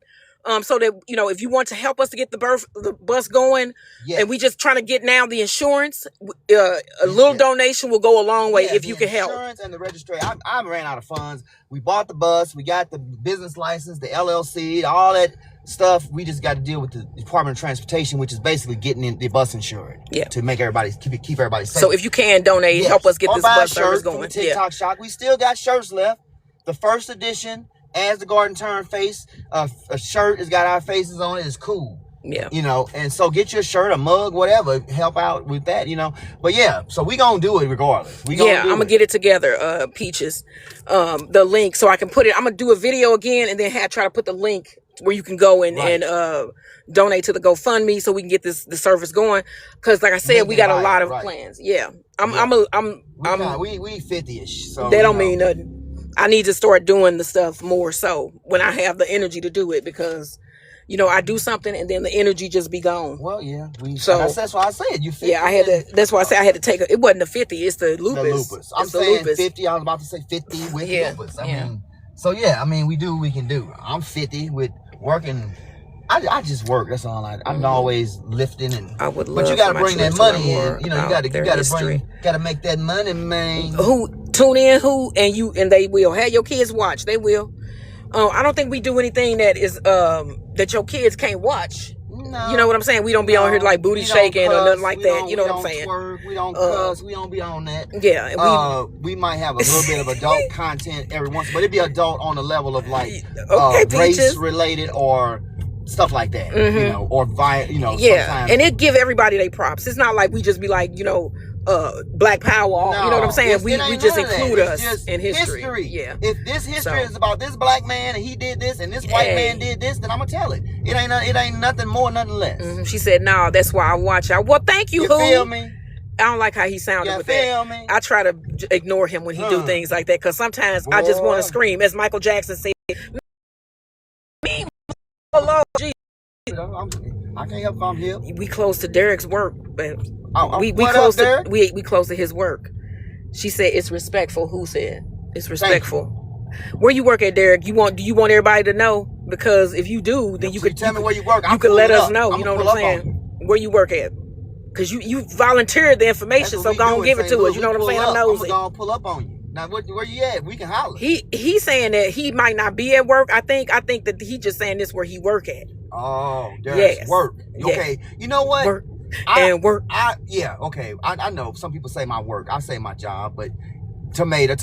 So that, you know, if you want to help us to get the bus going, and we just trying to get now the insurance, a little donation will go a long way if you can help. Insurance and the registry. I ran out of funds. We bought the bus. We got the business license, the LLC, all that stuff. We just got to deal with the Department of Transportation, which is basically getting in the bus insured. Yeah. To make everybody keep everybody safe. So if you can donate, help us get this bus service going. TikTok Shop. We still got shirts left. The first edition. As the Garden Turn face, a shirt has got our faces on it. It's cool. Yeah. You know, and so get your shirt, a mug, whatever. Help out with that, you know. But yeah, so we gonna do it regardless. I'm gonna get it together, Peaches. The link so I can put it. I'm gonna do a video again and then try to put the link where you can go and donate to the GoFundMe so we can get the service going. Because like I said, we got a lot of plans. Yeah. We 50-ish. So that don't mean nothing. I need to start doing the stuff more so when I have the energy to do it, because, you know, I do something and then the energy just be gone. Well, yeah. That's why I said you 50. Yeah, I had to. That's why I said I had to take it wasn't the 50. It's the lupus. The lupus. I'm saying 50. I was about to say 50 with lupus. I mean, so yeah. I mean, we do what we can do. I'm 50 with working. I just work. That's all I'm always lifting and. I would love. But you got to bring that money in. You know, you got to make that money, man. Tune in, and they will. Have your kids watch. They will. I don't think we do anything that is that your kids can't watch. No. You know what I'm saying? We don't be on here like booty shaking or nothing like that. You know what I'm saying? We don't cuss. We don't be on that. Yeah. We might have a little bit of adult content every once, but it'd be adult on the level of like race related or stuff like that. You know, or yeah. And it give everybody their props. It's not like we just be like, you know, Black Power. No, you know what I'm saying? We just include us in history. Yeah. If this history is about this black man and he did this and this white man did this, then I'm gonna tell it. It ain't nothing more, nothing less. She said, "No, that's why I watch out." Well, thank you. You feel me? I don't like how he sounded with that. I try to ignore him when he do things like that, because sometimes I just want to scream, as Michael Jackson said. Me, hello, Jesus. I can't help if I'm here. We close to Derek's work, but we close to his work. She said it's respectful. Who said it's respectful? Where you work at, Derek? Do you want everybody to know? Because if you do, then you could tell me where you work. You could let us know. You know what I'm saying? Where you work at? Because you volunteered the information, so go and give it to us. You know what I'm saying? I'm nosy. I'm gonna pull up on you. Now, where you at? We can holler. He's saying that he might not be at work. I think that he just saying this where he work at. Oh, there's work. Okay, you know what? Work. Okay. I know some people say my work. I say my job, but tomato.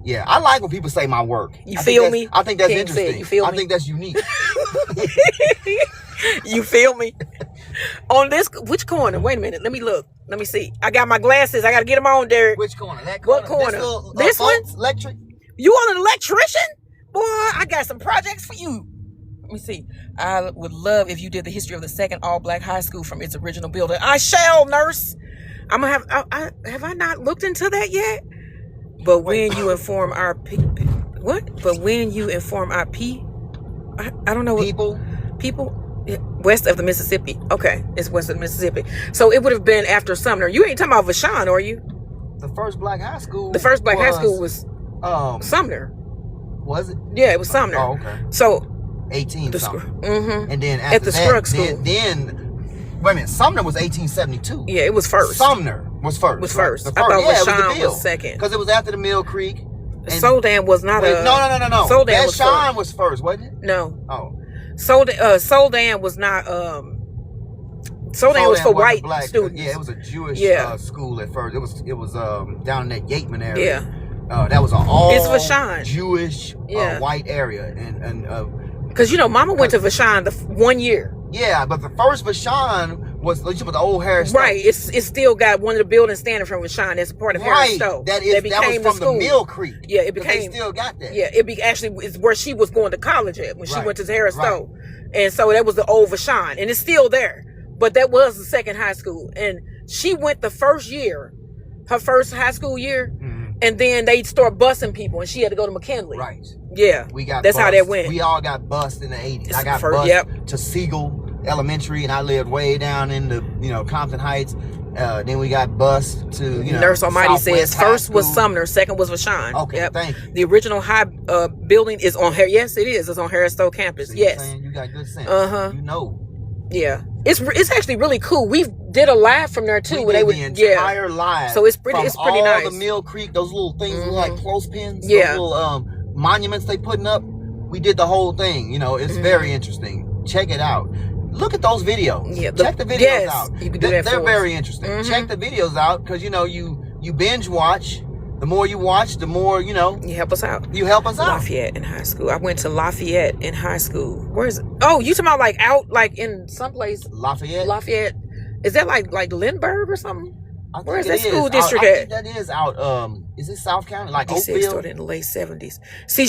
Yeah, I like when people say my work. You feel me? I think that's interesting. You feel me? I think that's unique. You feel me? On this, which corner? Wait a minute. Let me look. Let me see. I got my glasses. I got to get them on, Derek. Which corner? That corner? What corner? This one? Electric? You want an electrician? Boy, I got some projects for you. Let me see. I would love if you did the history of the second all-black high school from its original building. I shall, nurse. I'm gonna have. Have I not looked into that yet? But when you inform our what? But when you inform our I don't know what people west of the Mississippi. Okay, it's west of the Mississippi. So it would have been after Sumner. You ain't talking about Vashon, are you? The first black high school. The first black high school was Sumner. Was it? Yeah, it was Sumner. Oh, okay. So 18 Sumner. Mm-hmm. And then after at the Scruggs school. Then wait a minute, Sumner was 1872. Yeah, it was first. Sumner was first. Was first. Right? I thought Vashon was second. Because it was after the Mill Creek. Soldan was not No. Soldan Vashon was first, wasn't it? No. Oh. Soldan was not Soldan was for white students. Yeah, it was a Jewish school at first. It was down in that Gateman area. Yeah. That was an all Vashon. Jewish white area, and because Mama went to Vashon the 1 year. Yeah, but the first Vashon was the old Harris. Right, it's still got one of the buildings standing from Vashon. That's part of Harris Stowe. That was from the Mill Creek. Yeah, it became. But they still got that. Yeah, it's where she was going to college at when she went to Harris Stowe, and so that was the old Vashon, and it's still there. But that was the second high school, and she went the first year, her first high school year. And then they start busing people, and she had to go to McKinley. Right. Yeah. That's how that went. We all got bused in the 80s. I got bused to Siegel Elementary, and I lived way down in the Compton Heights. Then we got bused to, Nurse Almighty says first was School. Sumner, second was Vashon. Okay, yep. Thank you. The original high building is on here. Yes, it is. It's on Harris Stowe campus. See, yes. You got good sense. You know. Yeah, it's actually really cool. We did a live from there too. We did the entire live. So it's pretty nice. All the Mill Creek, those little things look like clothespins. Yeah. Those little monuments they putting up. We did the whole thing. It's very interesting. Check it out. Look at those videos. Yeah, check the videos out. You can do that. They're very interesting. Check the videos out because you binge watch. The more you watch, the more you help us out. You help us out. Lafayette in high school. I went to Lafayette in high school. Where is it? Oh, you talking about out in someplace? Lafayette. Is that like Lindbergh or something? Where is that school district at? I think that is out. Is it South County? Like Oakville? It started in the late 70s. See,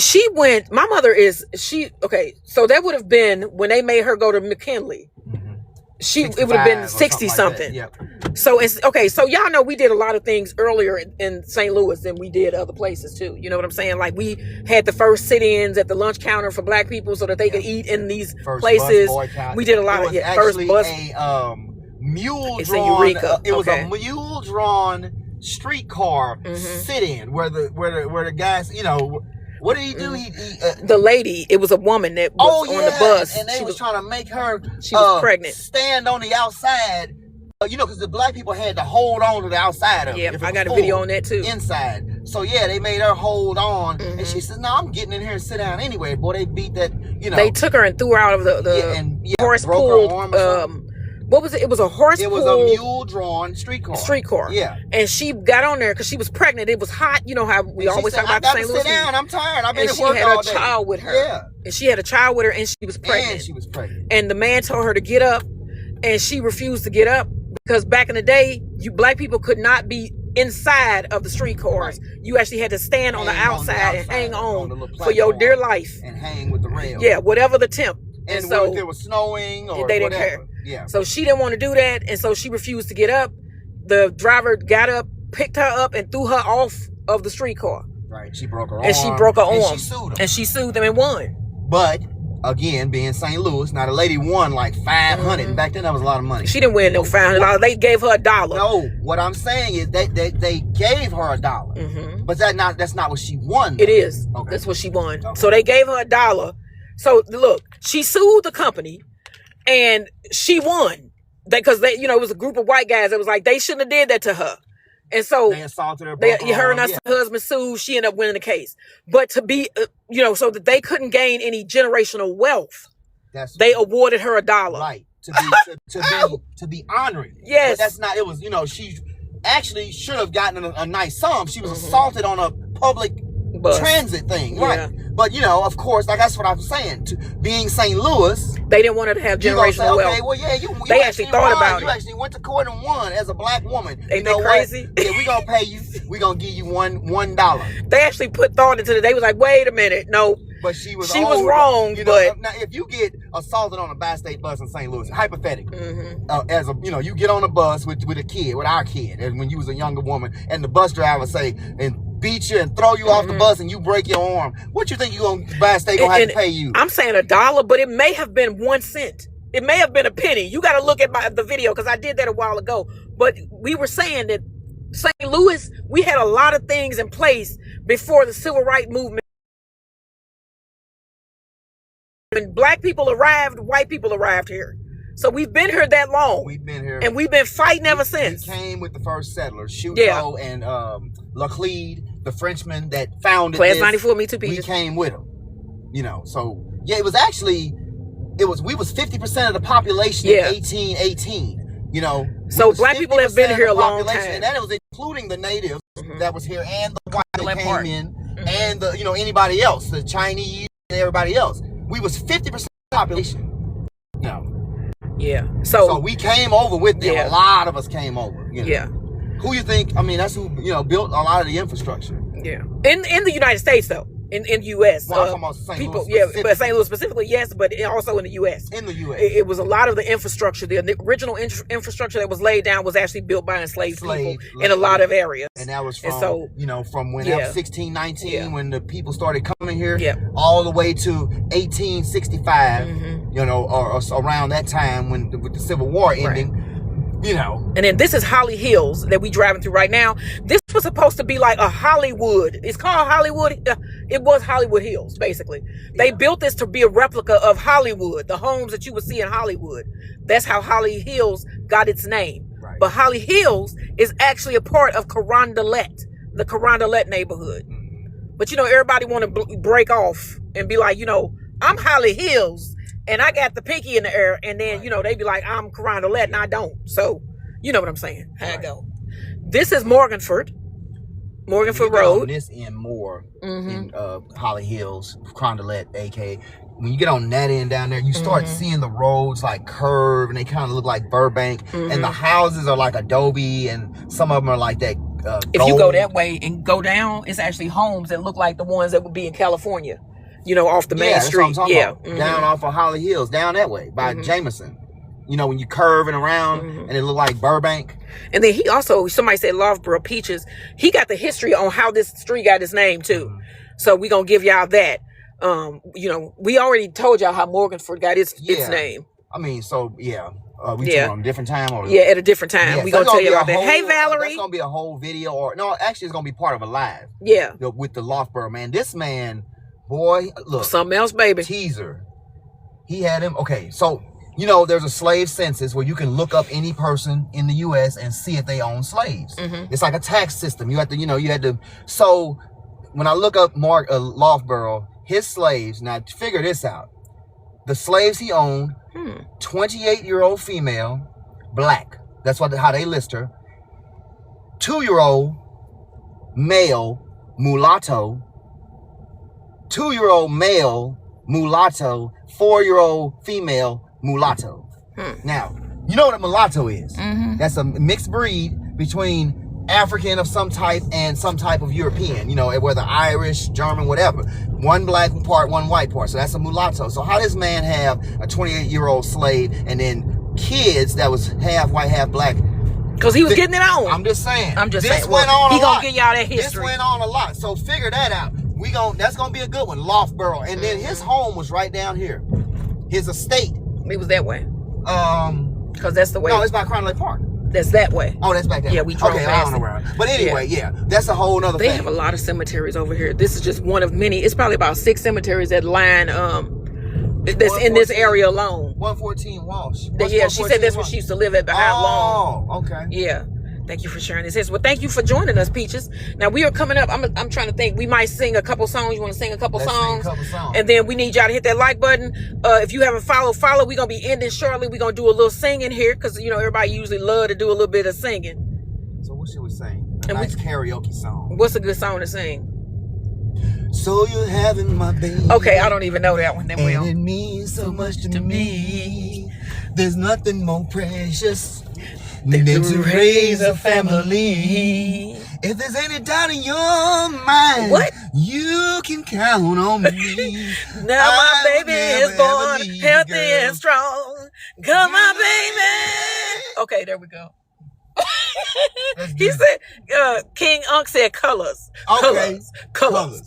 my mother okay, so that would have been when they made her go to McKinley. It would have been 60 something. Like yep. So it's okay. So y'all know we did a lot of things earlier in St. Louis than we did other places too. You know what I'm saying? Like we had the first sit-ins at the lunch counter for black people so that they could eat in these places. We did a lot of first bus. Mule it's drawn. In Eureka. It was a mule drawn streetcar sit-in where the guys, what did he do? The lady, it was a woman that was on the bus. And they was trying to make her she was pregnant. Stand on the outside, because the black people had to hold on to the outside of it. Yeah, I got a video on that too. Inside. So they made her hold on. And she says, no, I'm getting in here and sit down anyway. Boy, they beat that, They took her and threw her out of the horse pool. What was it? It was a horse. It was a mule-drawn streetcar. Yeah. And she got on there because she was pregnant. It was hot. You know how we always talk about St. Louis. Sit down. I'm tired. I've been at work all day. And she had a child with her. Yeah. And she had a child with her, and she was pregnant. And the man told her to get up, and she refused to get up because back in the day, black people could not be inside of the streetcars. Right. You actually had to stand on the outside and hang on for your dear life. And hang with the rail. Yeah, whatever the temp. And so if it was snowing or they didn't care. Yeah. So she didn't want to do that, and so she refused to get up. The driver got up, picked her up, and threw her off of the streetcar. Right. She broke her arm. And she broke her arm. And she sued him. And she sued them and won. But again, being St. Louis, now the lady won like $500. Back then, that was a lot of money. She didn't win no $500. They gave her $1. No, what I'm saying is they gave her $1. But that's not what she won. Though. It is. Okay. That's what she won. Okay. So they gave her $1. So look, she sued the company, and she won because it was a group of white guys that was like they shouldn't have did that to her, and so they assaulted her. Her and her husband sued. She ended up winning the case, but to be so that they couldn't gain any generational wealth, they awarded her $1. Right to be honoring. Yes, but that's not. It was she actually should have gotten a nice sum. She was assaulted on a public transit thing, right? Yeah. But of course, like that's what I'm saying. Being St. Louis, they didn't want her to have generational wealth. Okay, well, yeah, you they actually thought about it. You actually went to court and won as a black woman. Ain't that crazy? Yeah, we gonna pay you. We gonna give you $1. They actually put thought into it. They was like, wait a minute, no. But she was wrong. But now, if you get assaulted on a bi-state bus in St. Louis, hypothetically, as you get on a bus with a kid, with our kid, and when you was a younger woman, and the bus driver say and beat you and throw you off the bus and you break your arm, what you think bi-state gonna have to pay you? I'm saying $1, but it may have been 1 cent. It may have been a penny. You got to look at the video because I did that a while ago. But we were saying that St. Louis, we had a lot of things in place before the civil rights movement. When black people arrived, white people arrived here. So we've been here that long. We've been here. And we've been fighting ever since. We came with the first settlers, Chouteau and Laclede, the Frenchman that founded Class 94, me too, Peter. We came with them. So it was actually, we was 50% of the population in 1818. So black people have been here a long time. And that was including the natives that was here and the white that came in and the, anybody else, the Chinese and everybody else. We was 50% of the population. Yeah. So we came over with them. A lot of us came over. Yeah. Who you think? I mean, that's who built a lot of the infrastructure. Yeah. In the United States, though. In the U.S. Well, I'm talking about St. Louis. Yeah, but St. Louis specifically, yes, but also in the U.S. In the U.S. It was a lot of the infrastructure. The original infrastructure that was laid down was actually built by enslaved people in a lot of areas. And that was from, from when 1619, when the people started coming here, all the way to 1865, or around that time with the Civil War ending. you know. And then this is Holly Hills that we driving through right now. This was supposed to be like a Hollywood. It's called Hollywood. It was Hollywood Hills, basically. They built this to be a replica of Hollywood, the homes that you would see in Hollywood. That's how Holly Hills got its name. Right. But Holly Hills is actually a part of Carondelet, the Carondelet neighborhood. But, you know, everybody want to break off and be like, you know, I'm Holly Hills and I got the pinky in the air. And then, you know, they be like, I'm Carondelet and I don't. So, you know what I'm saying? How it go. This is Morganford Road. On this end more in Holly Hills, Carondelet, aka. When you get on that end down there, you start seeing the roads like curve and they kind of look like Burbank. And the houses are like adobe and some of them are like that. If you go that way and go down, it's actually homes that look like the ones that would be in California, you know, off the main street. Down off of Holly Hills, down that way by Jameson. You know, when you curving around and it look like Burbank. And then he also, somebody said Loughborough Peaches. He got the history on how this street got its name too. So we gonna give y'all that. You know, we already told y'all how Morganford got its name. I mean, so we on a different time or at a different time. Yeah, we gonna tell you about that. Hey Valerie. That's gonna be a whole video or no, actually it's gonna be part of a live. Yeah. With the Loughborough man. This man, boy, look. Something else, baby. Teaser. He had him. Okay, so you know there's a slave census where you can look up any person in the US and see if they own slaves. It's like a tax system. You have to, you had to. So when I look up Loughborough, his slaves, now figure this out. The slaves he owned, 28-year-old female, black. That's how they list her. 2-year-old male, mulatto. 2-year-old male, mulatto. 4-year-old female, mulatto. Now, you know what a mulatto is. That's a mixed breed between African of some type and some type of European, you know, whether Irish, German, whatever. One black part, one white part. So that's a mulatto. So how does man have a 28-year-old slave and then kids that was half white, half black? Because he was getting it on. I'm just saying. This went on a lot. He gonna give y'all that history. This went on a lot. So figure that out. That's gonna be a good one. Loughborough. And then his home was right down here. His estate. It was that way. Because that's the way. No, it's by Crown Lake Park. That's that way. Oh, that's back there. Yeah, we drove past I don't know where. But anyway, that's a whole nother thing. They have a lot of cemeteries over here. This is just one of many. It's probably about 6 cemeteries that line that's in this area alone. 114 Walsh. Yeah, she said that's where she used to live at behind Long. Oh, okay. Yeah. Thank you for sharing this. Well, thank you for joining us, Peaches. Now we are coming up. I'm trying to think. We might sing a couple songs. You want to sing a couple songs? Sing a couple songs. And then we need y'all to hit that like button. If you haven't followed. We're gonna be ending shortly. We're gonna do a little singing here because you know everybody usually love to do a little bit of singing. So what should we sing? A nice karaoke song. What's a good song to sing? So you're having my baby. Okay, I don't even know that one. Then and it means so much to me. There's nothing more precious than to raise a family. If there's any doubt in your mind, you can count on me. Now my baby is born healthy and strong. Come on, baby. Okay, there we go. He said, King Unc said colors. Okay. Colors.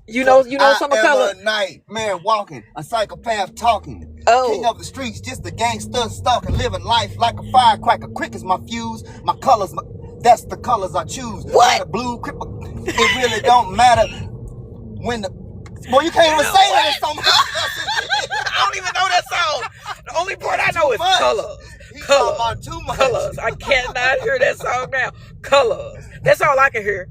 You know some of color. Night, man walking, a psychopath talking. King of the streets, just a gangster stalking, living life like a firecracker. Quick as my fuse, my colors, that's the colors I choose. What? Blue, it really don't matter when the. Boy, you can't even say that song. I don't even know that song. The only part I know is colors. Colors. I cannot hear that song now. Colors. That's all I can hear.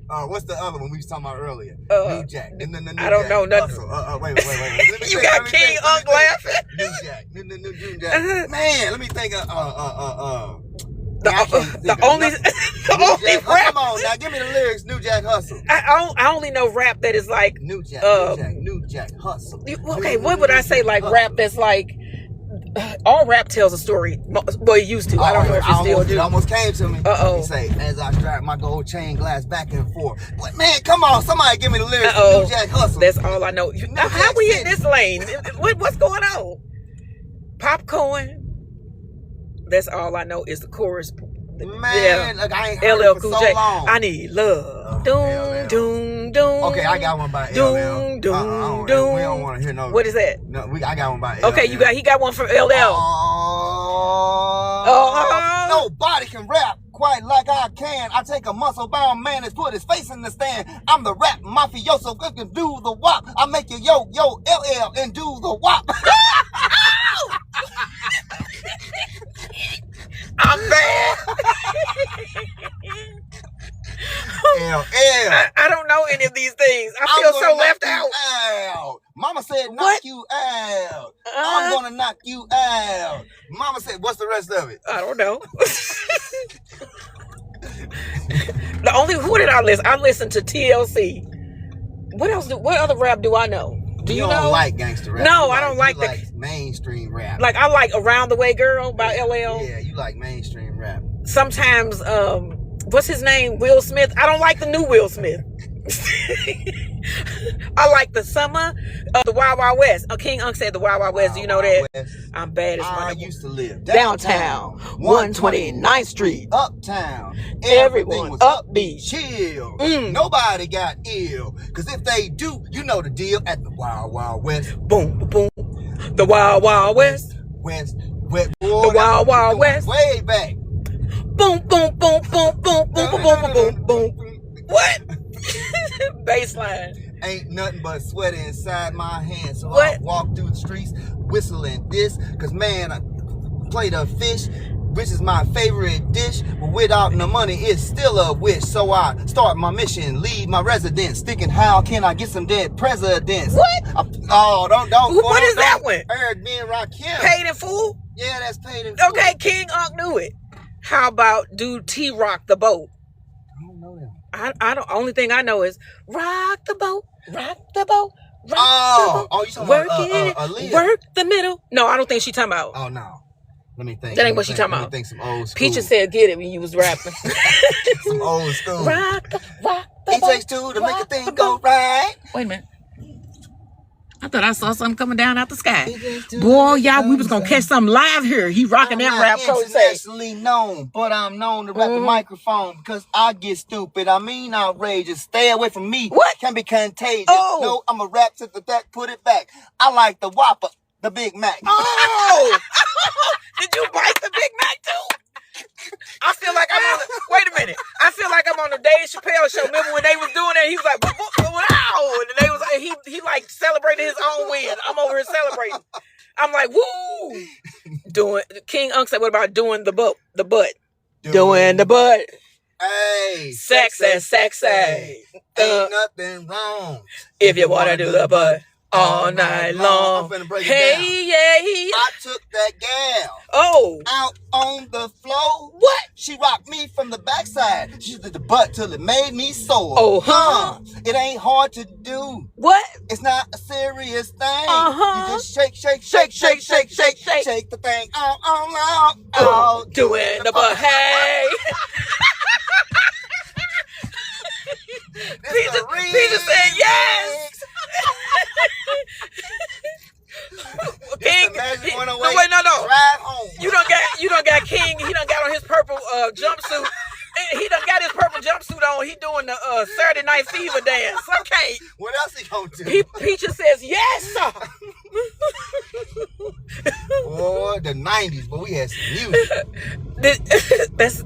What's the other one we was talking about earlier? New Jack. I don't know nothing. Wait. You got King Unc laughing. New Jack. New Jack. Man, let me think of the only rap. Come on now, give me the lyrics. New Jack Hustle. I only know rap that is like New Jack Hustle. Okay, what would I say? Like rap that's like. All rap tells a story. Well, it used to. I don't know if it still do. It almost came to me. He say, as I strap my gold chain glass back and forth. But man, come on. Somebody give me the lyrics of New Jack Hustle. That's all I know. Now, how we in this lane? What's going on? Popcorn. That's all I know is the chorus. Man, look, I ain't heard it for so long. I need love. Doom, doom, doom. Okay, I got one by LL. Doom, doom. We don't want to hear no. What is that? No, I got one by LL. Okay, he got one from LL. Oh. nobody can rap quite like I can. I take a muscle-bound man and put his face in the stand. I'm the rap mafioso who can do the wop. I make you yo LL and do the wop. I'm bad. I don't know any of these things. I feel so left out. Mama said knock you out. I'm gonna knock you out. Mama said, what's the rest of it? I don't know. Who did I listen? I listened to TLC. What else? What other rap do I know? Do you know? Don't like gangster rap. No, I don't like the mainstream rap. Like I like Around the Way Girl by LL. Yeah, you like mainstream rap. Sometimes, what's his name? Will Smith. I don't like the new Will Smith. I like the summer, the Wild Wild West. King Unc said the Wild Wild West. Do you know that? West. I'm bad as I used to live downtown 129th Street. Uptown. Everyone was upbeat. Chill. Nobody got ill. Because if they do, you know the deal at the Wild Wild West. Boom, boom. The Wild Wild West. West. The Wild Wild West. Way back. Boom, boom, boom, boom, boom, boom, boom, boom, boom, boom. What? Baseline. Ain't nothing but sweat inside my hands. So what? I walk through the streets whistling this. Cause man, I played a fish, which is my favorite dish. But without no money, it's still a wish. So I start my mission, leave my residence. Thinking, how can I get some dead presidents? What? What is that one? Heard me and Rakim. Paid in Full? Yeah, that's Paid in Full. Okay, King Unc knew it. How about do T-Rock the Boat? I don't know that. I don't. Only thing I know is rock the boat, rock the boat, rock the boat. Oh, you talking work about it, work the middle. No, I don't think she talking about. Oh no, let me think. That ain't what she talking about. Let me think some old school. Peaches said, "Get it" when you was rapping. Some old school. Rock the boat. It takes two to make a thing go right. Wait a minute. I thought I saw something coming down out the sky. Boy, y'all, we was gonna catch something live here. He rocking that rap. I'm internationally known, but I'm known to rap the microphone because I get stupid. I mean outrageous. Stay away from me. What? Can be contagious. Oh. No, I'm a rap to the back, put it back. I like the Whopper, the Big Mac. Oh! Did you bite the Big Mac too? I feel like I'm on wait a minute. I feel like I'm on the Dave Chappelle show. Remember when they was doing that? He was like, wow. And they was he like celebrated his own win. I'm over here celebrating. I'm like, woo. Doing King Unc said, what about doing the butt? Doing the butt. Hey. Sexy. Ain't nothing wrong. If you wanna do the butt. All night long. I'm finna break it hey, down. Yeah. I took that gal. Oh. Out on the floor. What? She rocked me from the backside. She did the butt till it made me sore. Oh, huh? It ain't hard to do. What? It's not a serious thing. Uh-huh. You just shake the thing. Oh. Doing the butt. Hey. Peter said yes. King, no. You done got King. He done got on his purple jumpsuit. He done got his purple jumpsuit on. He doing the Saturday Night Fever dance. Okay. What else he gonna do? Peaches says yes, sir. Boy, the 90s, but we had some music.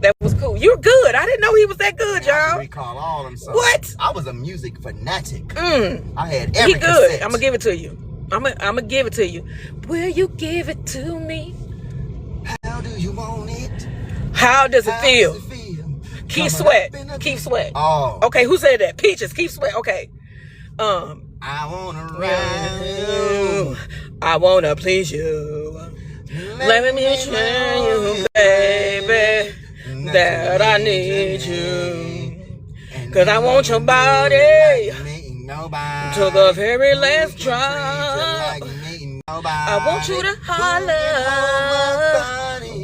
That was cool. You're good. I didn't know he was that good, y'all. I can recall all them songs. What? I was a music fanatic. I had every He good. cassette. I'm gonna give it to you. I'm gonna give it to you. Will you give it to me? How do you want it? How does it feel? Keith Sweat. Oh. Okay, who said that? Peaches. Keith Sweat. Okay. I wanna ride you. I wanna please you. Let me show you, baby, that I need you. Cause I want your body to the very last drop. I want you to holler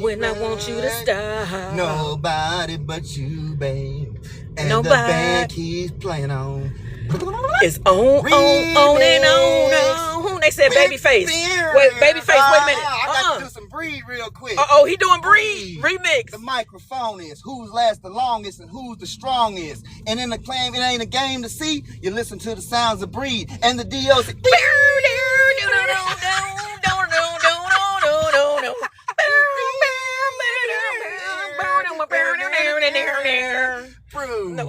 when I want you to stop. Nobody but you, babe. And Nobody. The band keeps playing on. It's on and on. They said Babyface. Wait, Babyface, wait a minute. I got to do some Breed real quick. He doing Breed. Remix. The microphone is who's lasts the longest and who's the strongest. And in the claim, it ain't a game to see. You listen to the sounds of Breed. And the DOs.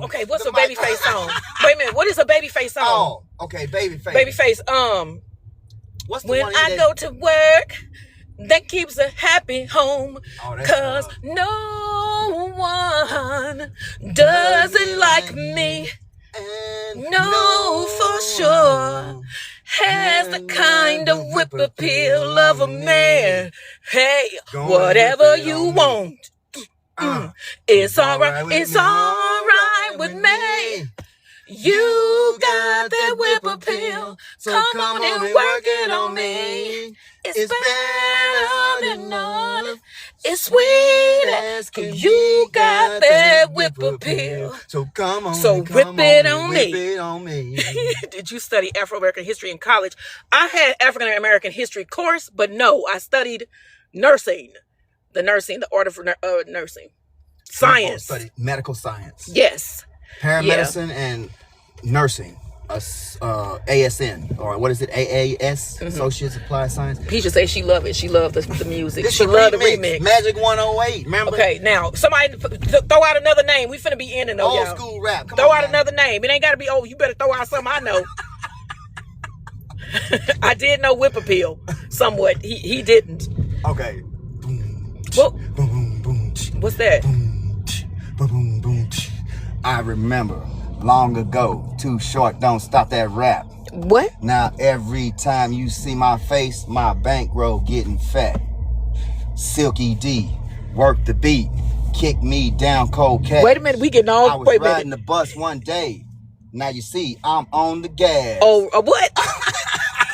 Okay, what's a Babyface song? Wait a minute, what is a Babyface song? Oh, okay, Babyface. Babyface. What's the when one I go to work, that keeps a happy home. Oh, 'cause no one does it like me. No, for sure. Has the kind of whip appeal of a man. Hey, whatever you want. It's alright. It's alright with me. You got that whip appeal, so come on and work it on me. It's better than none. It's sweet as you got that whip appeal. So come on, so whip it on me. Whip it on me. Did you study Afro-American history in college? I had African-American history course, but no, I studied nursing. The order for nursing. Science. Studied medical science. Yes. Paramedicine and nursing, ASN, or what is it, AAS, Associates Applied Science. Peaches say she loved it. She loved the music. She loved the remix. Magic 108, remember? Okay, now, somebody throw out another name. We finna be ending though, Old y'all. School rap. Come throw on, out another name. It ain't gotta be, you better throw out something I know. I did know Whip Appeal, somewhat. He didn't. Okay. Well, what's that? Boom, boom. I remember long ago, Too Short, Don't Stop That Rap. What? Now every time you see my face, my bankroll getting fat. Silky D, work the beat, kick me down cold cat. Wait a minute, we getting all. I was riding the bus one day. Now you see, I'm on the gas. Oh, what?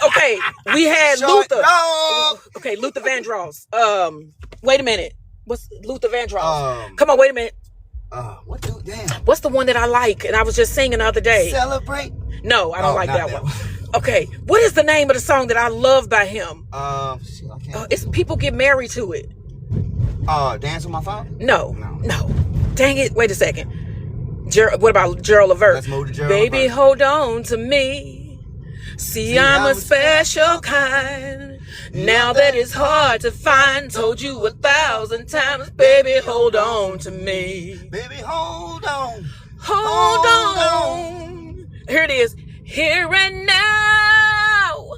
Okay, we had Short Luther. dog. Okay, Luther Vandross. Wait a minute. What's Luther Vandross? Come on, wait a minute. What do? Damn. What's the one that I like? And I was just singing the other day. Celebrate. No, I don't like that one. Okay, what is the name of the song that I love by him? Shit, I can't. It's People Get Married to It. Dance with My Father? No. Dang it! Wait a second. What about Gerald Levert? Let's move to Gerald Baby, Levert. hold on to me. See, I'm a special kind. Now that it's hard to find, told you 1,000 times, baby, hold on to me. Baby, hold on. Hold on. Here it is. Here and now.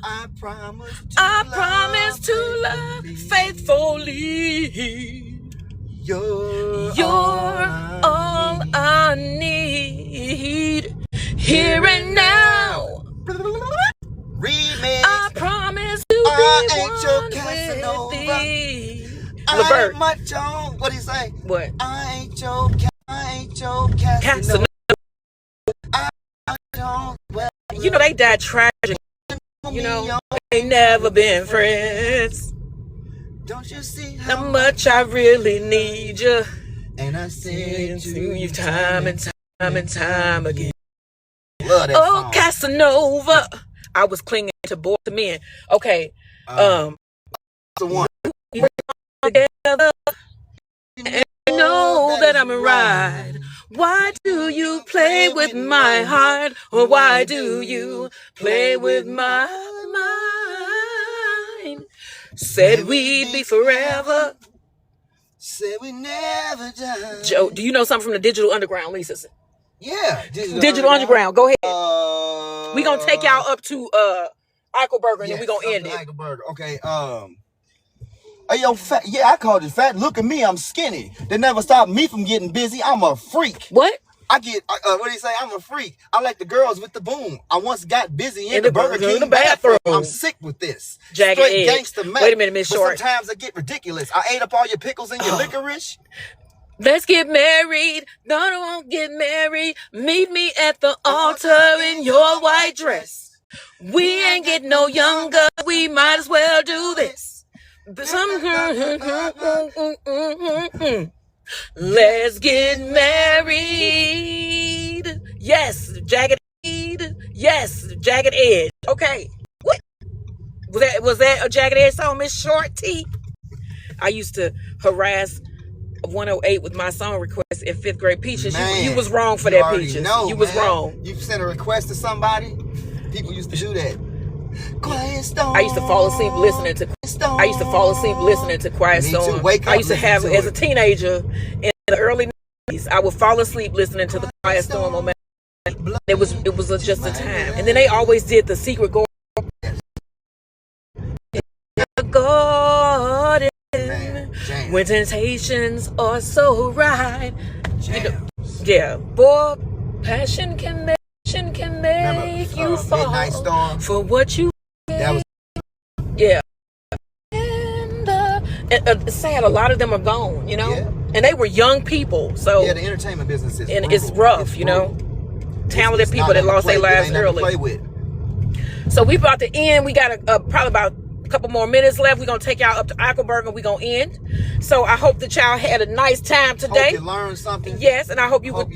I promise to love faithfully. You're all I need. Here and now. Remix. I promise to be ain't your one Casanova. with thee. I Levert. ain't my Jones. What do you say? What? I ain't your Casanova. I don't. Well, You know they died tragic. You know they never been friends. Don't you see How much I really need you. And I say To you time and time again. Love that Oh, song. Casanova. I was clinging to Boys to Men. Okay. The one. Together. And know that I'm right. Why do you play with my heart? Or why do you play with my mind? Said we'd be forever. Said we never die. Joe, do you know something from the Digital Underground, Lisa? Yeah. Digital Underground. Go ahead. We gonna take y'all up to Eichelberger and then we gonna end it. Eichelberger. Okay. Hey, yo, fat. Yeah, I called it fat. Look at me, I'm skinny. They never stopped me from getting busy. I'm a freak. What? I get, what do you say? I'm a freak. I like the girls with the boom. I once got busy in the Burger King bathroom. I'm sick with this. Jagged Straight edge. gangster man. Wait a minute, Miss Short. Sometimes I get ridiculous. I ate up all your pickles and your licorice. Let's get married. No, I won't get married. Meet me at the altar in your white dress. We ain't getting no younger. We might as well do this. Let's get married. Yes, jagged edge. Yes, jagged edge. Okay. What? Was that a jagged edge song, Miss Short T? I used to harass 108 with my song request in 5th grade. Peaches, you was wrong for that, Peaches. You was wrong. You sent a request to somebody. People used to do that. Quiet Storm. I used to fall asleep listening to Quiet Storm. Me too. Wake up, I used to have, as a teenager in the early I would fall asleep listening to the Quiet Storm on. It was just a time. And then they always did the secret garden when temptations are so right. You know, yeah, boy, passion can make you fall for what you get. Yeah. And sad, a lot of them are gone, you know. Yeah. And they were young people, so yeah, the entertainment business is and it's rough, you know. Talented people that lost their lives early. So we about to end. We got probably about a couple more minutes left. We're gonna take y'all up to Eichelberg and we're gonna end. So I hope that y'all had a nice time today. Hope you learned something. Yes, and I hope you would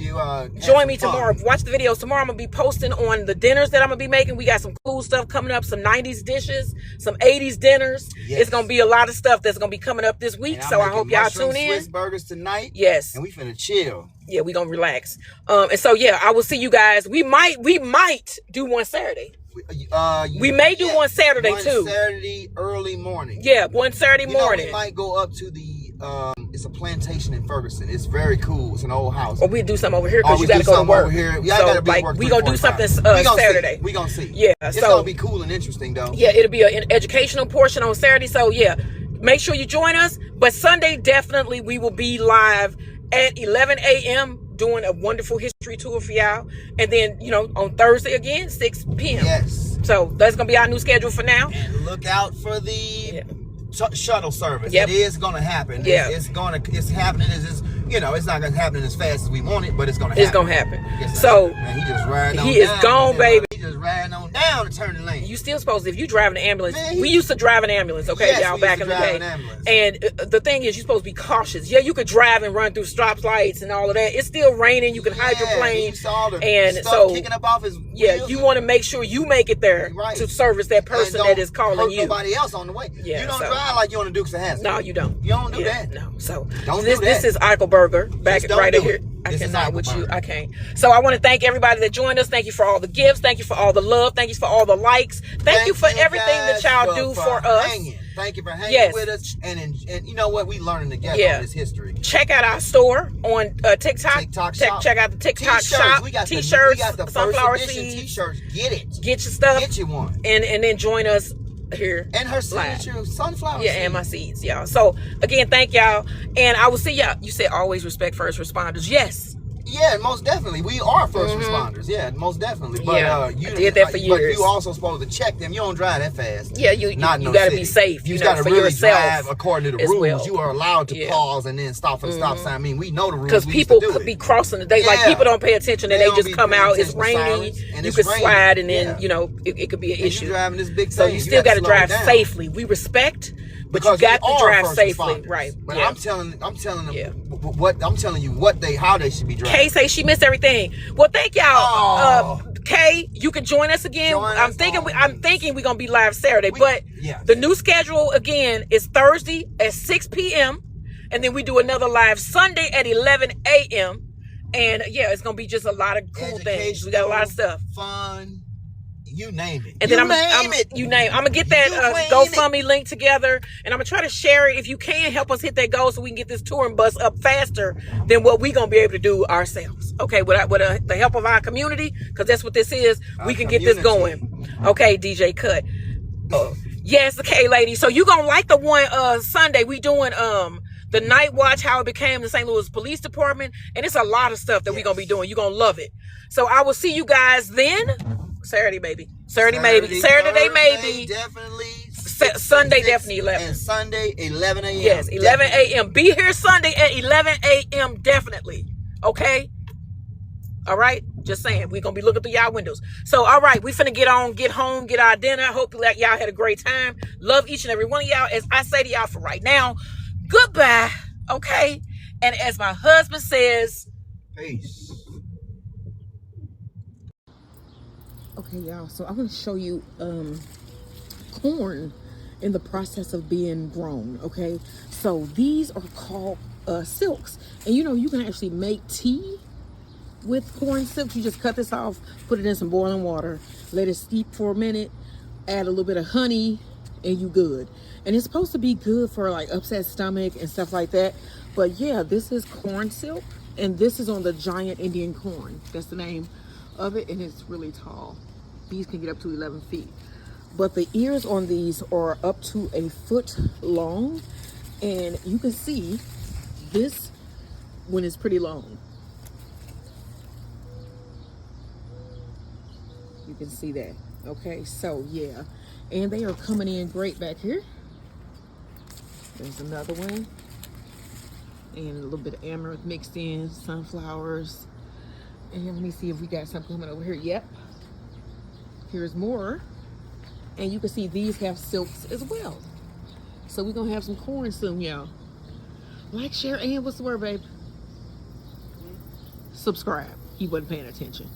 join me tomorrow. Watch the videos tomorrow. I'm gonna be posting on the dinners that I'm gonna be making. We got some cool stuff coming up, some 90s dishes, some 80s dinners. Yes. It's gonna be a lot of stuff that's gonna be coming up this week. So I hope y'all tune in. Swiss burgers tonight. Yes. And we finna chill. Yeah, we gonna relax. And so yeah, I will see you guys. We might do one Saturday. We may do one Saturday too. Saturday early morning. Yeah, one Saturday morning. We might go up to the it's a plantation in Ferguson. It's very cool. It's an old house. Or we do something over here because you gotta go to work. Yeah, so, gotta be work. We gonna do something Saturday. We gonna see. Yeah, it's gonna be cool and interesting though. Yeah, it'll be an educational portion on Saturday. So yeah, make sure you join us. But Sunday definitely we will be live at 11 a.m. doing a wonderful history tour for y'all. And then, you know, on Thursday again, 6 p.m. Yes. So that's going to be our new schedule for now. And look out for the shuttle service. Yep. It is going to happen. Yeah. It's happening. It's not going to happen as fast as we want it, but it's going to happen. It's going to happen. So, man, he just riding on he is gone, baby. He just riding on down to turn the lane. You still supposed to, if you driving an ambulance, we used to drive an ambulance, okay, yes, y'all, back in the day. And the thing is, you're supposed to be cautious. Yeah, you could drive and run through stop lights and all of that. It's still raining. You can hydroplane. And so, kicking up off his yeah, you want to make sure you make it there to service that person that is calling you. Nobody else on the way. Yeah, you don't drive like you on the Dukes of Hazzard. No, you don't. You don't do that. No. So this is Eichelberger back right here. I cannot with you. I can't. So I want to thank everybody that joined us. Thank you for all the gifts. Thank you for all the love. Thank you for all the likes. Thank you for everything that y'all do for us. Thank you for hanging with us. And you know what? We learning together on this history. Check out our store on TikTok. Check out the TikTok shop. We got T-shirts, we got the sunflower first edition seeds. T-shirts. Get it. Get your stuff. Get you one. And then join us here. And her signature sunflower seeds. And my seeds, y'all. So again, thank y'all. And I will see y'all. You said always respect first responders. Yes. Yeah, most definitely. We are first responders. Yeah, most definitely. But you did that for years. But you also supposed to check them. You don't drive that fast. Yeah, you got to be safe. You got to really drive according to the rules. Well. You are allowed to pause and then stop for the stop sign. I mean, we know the rules. Because people could be crossing the day. Like people don't pay attention and they just come out. It's rainy. You could slide and then it could be an issue. You're driving this big thing. So you still got to drive safely. We respect. But you got to drive safely, right? But I'm telling them how they should be driving. Kay say she missed everything. Well, thank y'all. Kay, you can join us again. I'm thinking we're gonna be live Saturday, but the new schedule again is Thursday at 6 p.m. and then we do another live Sunday at 11 a.m. And it's gonna be just a lot of cool things. We got a lot of stuff. Fun. You name it. And then I'm gonna get that GoFundMe link together, and I'm gonna try to share it. If you can help us hit that goal, so we can get this touring bus up faster than what we gonna be able to do ourselves. Okay, with the help of our community, because that's what this is. We can get this going. Okay, DJ Cut. Yes, okay, ladies. So you gonna like the one Sunday? We doing the night watch, how it became the St. Louis Police Department, and it's a lot of stuff that we're gonna be doing. You're gonna love it. So I will see you guys then. Saturday, maybe. Saturday, maybe. Definitely. Sunday, definitely 11. And Sunday, 11 a.m. Yes, 11 a.m. Be here Sunday at 11 a.m. definitely. Okay? All right? Just saying. We're going to be looking through y'all windows. So, all right. We finna get home, get our dinner. Hope y'all had a great time. Love each and every one of y'all. As I say to y'all for right now, goodbye. Okay? And as my husband says, peace. Okay, y'all, so I'm going to show you corn in the process of being grown, okay? So these are called silks. And you can actually make tea with corn silks. You just cut this off, put it in some boiling water, let it steep for a minute, add a little bit of honey, and you good. And it's supposed to be good for like upset stomach and stuff like that. But yeah, this is corn silk. And this is on the giant Indian corn. That's the name of it, and it's really tall. These can get up to 11 feet. But the ears on these are up to a foot long, and you can see this one is pretty long. You can see that. Okay, so yeah. And they are coming in great back here. There's another one. And a little bit of amaranth mixed in, sunflowers. And let me see if we got something coming over here. Yep. Here's more. And you can see these have silks as well. So we're going to have some corn soon, y'all. Like, share, and what's the word, babe? Subscribe. He wasn't paying attention.